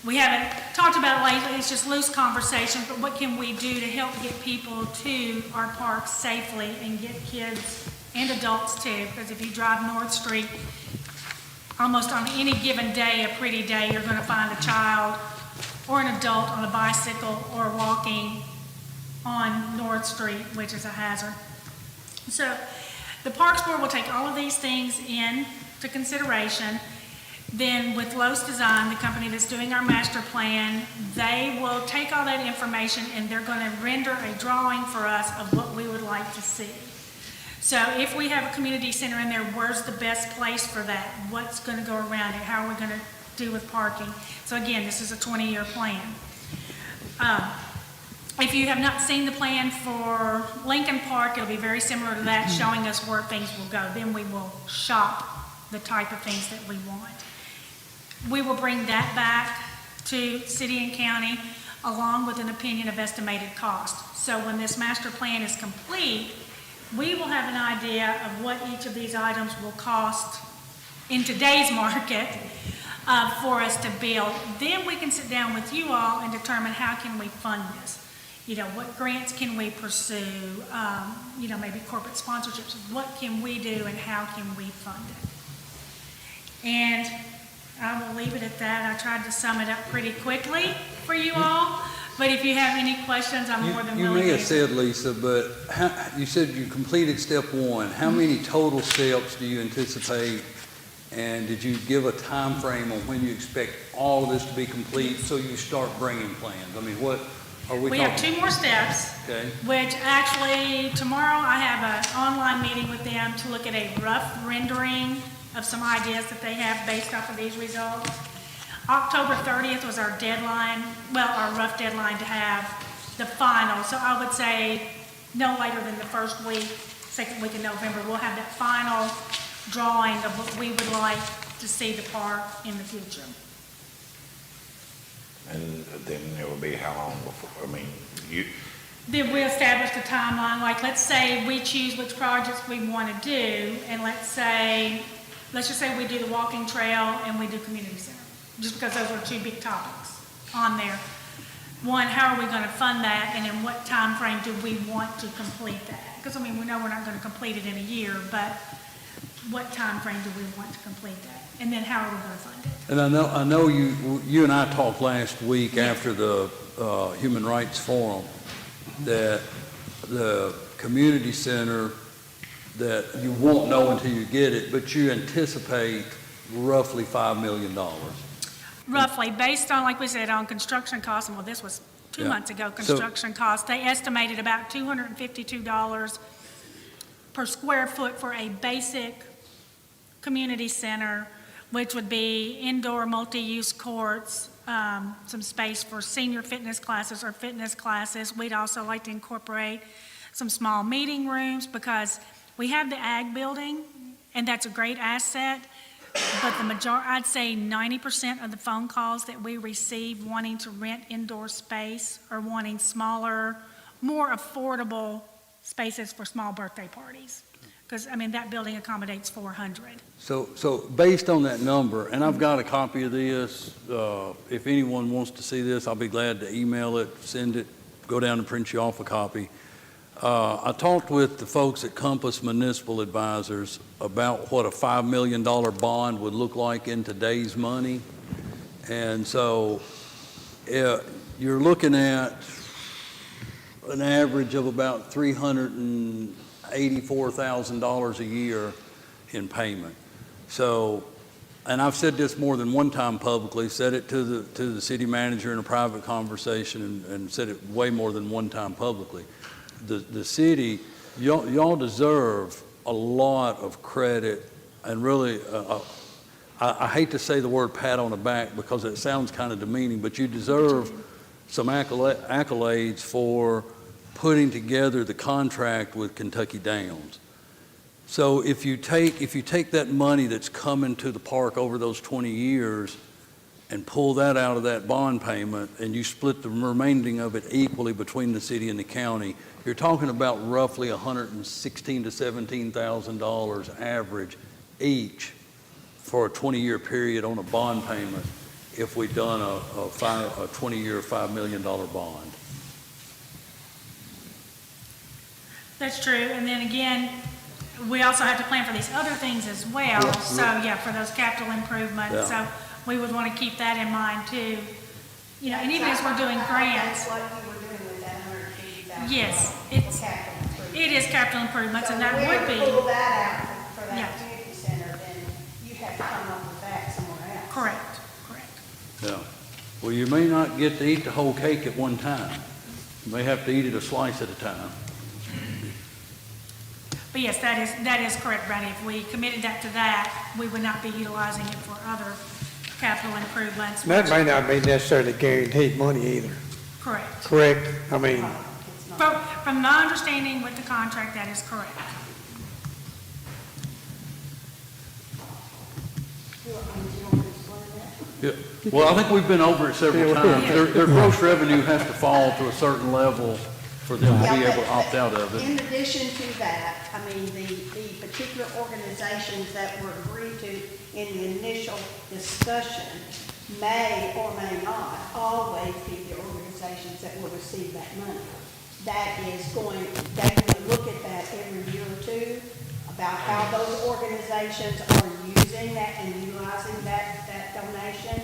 we haven't talked about it lately. It's just loose conversations, but what can we do to help get people to our parks safely and get kids and adults too? Because if you drive North Street, almost on any given day, a pretty day, you're going to find a child or an adult on a bicycle or walking on North Street, which is a hazard. So the Parks Board will take all of these things into consideration. Then with Los Design, the company that's doing our master plan, they will take all that information and they're going to render a drawing for us of what we would like to see. So if we have a community center in there, where's the best place for that? What's going to go around it? How are we going to do with parking? So again, this is a 20-year plan. If you have not seen the plan for Lincoln Park, it'll be very similar to that, showing us where things will go. Then we will shop the type of things that we want. we will bring that back to city and county along with an opinion of estimated cost. So when this master plan is complete, we will have an idea of what each of these items will cost in today's market for us to build. Then we can sit down with you all and determine how can we fund this. You know, what grants can we pursue? You know, maybe corporate sponsorships. What can we do and how can we fund it? And I will leave it at that. I tried to sum it up pretty quickly for you all, but if you have any questions, I'm more than You willing may to have said, Lisa, but you said you completed step one. How many total steps do you anticipate? And did you give a time frame on when you expect all of this to be complete so you start bringing plans? I mean, what are we talking? We have 2 more steps, Okay. which actually tomorrow I have an online meeting with them to look at a rough rendering of some ideas that they have based off of these results. October 30th was our deadline, well, our rough deadline to have the final. So I would say no later than the first week, second week of November, we'll have that final drawing of what we would like to see the park in the future. And then it will be how long before, I mean, Then we establish the timeline, like let's say we choose which projects we want to do, and let's just say we do the walking trail and we do community center, just because those are 2 big topics on there. One, how are we going to fund that, and in what time frame do we want to complete that? Because, I mean, we know we're not going to complete it in a year, but what time frame do we want to complete that? And then how are we going to fund it? And I know you and I talked last week after the Human Rights Forum that the community center, that you won't know until you get it, but you anticipate roughly $5 million. Roughly, based on, like we said, on construction costs, and well, this was 2 months ago, construction costs, they estimated about $252 per square foot for a basic community center, which would be indoor multi-use courts, some space for senior fitness classes or fitness classes. We'd also like to incorporate some small meeting rooms because we have the ag building, and that's a great asset, but I'd say 90% of the phone calls that we receive wanting to rent indoor space or wanting smaller, more affordable spaces for small birthday parties. Because, I mean, that building accommodates 400. So based on that number, and I've got a copy of this, if anyone wants to see this, I'll be glad to email it, send it, go down and print you off a copy. I talked with the folks at Compass Municipal Advisors about what a $5 million bond would look like in today's money. And so you're looking at an average of about $384,000 a year in payment. So, and I've said this more than one time publicly, said it to the city manager in a private conversation, and said it way more than one time publicly. The city, y'all deserve a lot of credit, and really, I hate to say the word pat on the back because it sounds kind of demeaning, but you deserve some accolades for putting together the contract with Kentucky Downs. So if you take that money that's coming to the park over those 20 years and pull that out of that bond payment, and you split the remaining of it equally between the city and the county, you're talking about roughly $116,000 to $17,000 average each for a 20-year period on a bond payment if we've done a 20-year, $5 million bond. That's true, and then again, we also have to plan for these other things as well. So, yeah, for those capital improvements. Yeah. So we would want to keep that in mind too. You know, and even as we're doing grants. That's what you were doing with that $150,000. Yes, it is capital improvements, and that would be. If we pull that out for Yeah. that community center, then you have to come up with that somewhere else. Correct. Yeah. Well, you may not get to eat the whole cake at one time. You may have to eat it a slice at a time. But yes, that is correct, Brandy. If we committed that to that, we would not be utilizing it for other capital improvements. That may not be necessarily guaranteed money either, Correct. correct? I mean, From my understanding with the contract, that is correct. Do you want me to explain that? Yeah. Well, I think we've been over it several Yeah, we times. Their gross revenue has to fall to a certain level for them to be Yeah, able to opt out of it. In addition to that, I mean, the particular organizations that were agreed to in the initial discussion may or may not always be the organizations that will receive that money. That is going, they will look at that every year or two about how those organizations are using that and utilizing that donation.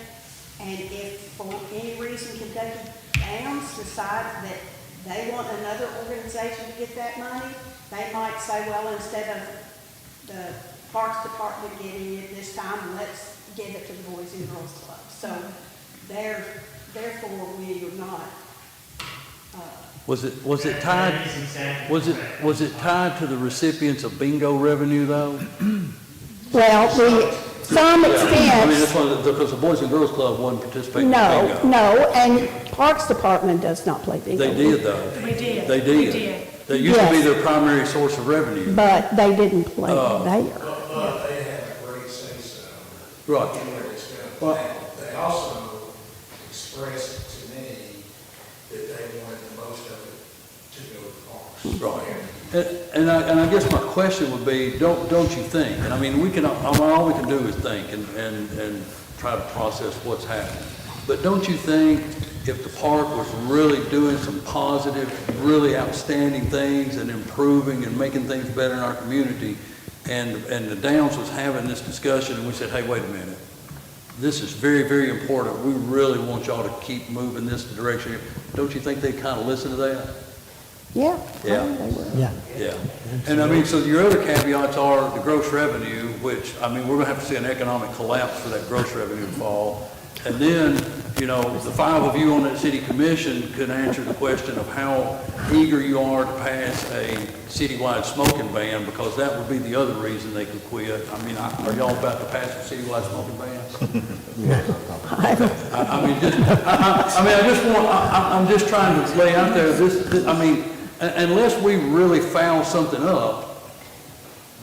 And if for any reason Kentucky Downs decides that they want another organization to get that money, they might say, well, instead of the Parks Department getting it this time, let's give it to the Boys and Girls Club. So therefore, we are not, Was it tied to the recipients of bingo revenue though? well, some I mean, extent, that's one, because the Boys and Girls Club wasn't participating in bingo. no, and Parks Department does not play bingo. They did though. We did. They We did. did. That used to be Yes. their primary source of revenue. But they didn't play there. But they had a great say-so Right. in where it's going. They also expressed to me that they wanted the most of it to go to parks. Right. And I guess my question would be, don't you think, and I mean, all we can do is think and try to process what's happening. But don't you think if the park was really doing some positive, really outstanding things and improving and making things better in our community, and the Downs was having this discussion and we said, hey, wait a minute, this is very, very important. We really want y'all to keep moving this direction. Don't you think they'd kind of listen to that? Yeah. Yeah. They were. Yeah, and I mean, so your other caveats are the gross revenue, which, I mean, we're gonna have to see an economic collapse for that gross revenue to fall. And then, you know, the five of you on that city commission could answer the question of how eager you are to pass a citywide smoking ban, because that would be the other reason they could quit. I mean, are y'all about to pass a citywide smoking ban? I'm just trying to lay out there, I mean, unless we really foul something up,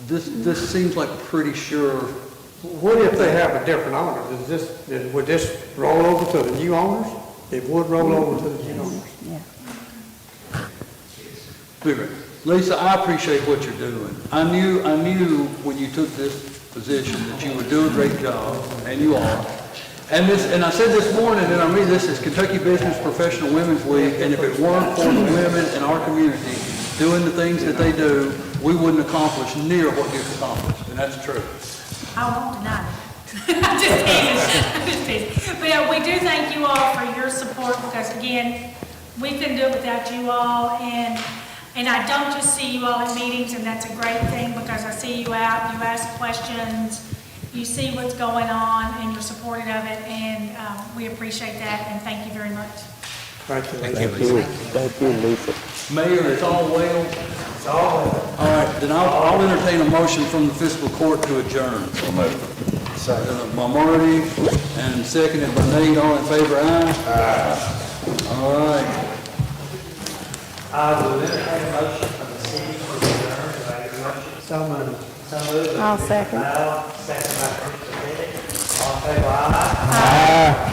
this seems like pretty sure. What if they have a different owner? Would this roll over to the new owners? It would roll over to the new owners. Yeah. Lisa, I appreciate what you're doing. I knew when you took this position that you would do a great job, and you are. And I said this morning, and I read this is Kentucky Business Professional Women's League, and if it weren't for the women in our community doing the things that they do, we wouldn't accomplish near what you've accomplished, and that's true. I won't deny it. I'm just teasing. But yeah, we do thank you all for your support, because again, we couldn't do it without you all, and I don't just see you all at meetings, and that's a great thing, because I see you out, you ask questions, you see what's going on, and you're supportive of it, and we appreciate that, and thank you very much. Thank you. Thank you, Lisa. Mayor, it's all well? It's all well. All right, then I'll entertain a motion from the fiscal court to adjourn. By Marty, and seconded by Nate. All in favor, aye? Aye. All right. I will entertain a motion from the city to adjourn. Do I get a motion? So moved. I'll second. Second by Commissioner Bennett. All in favor, aye? Aye.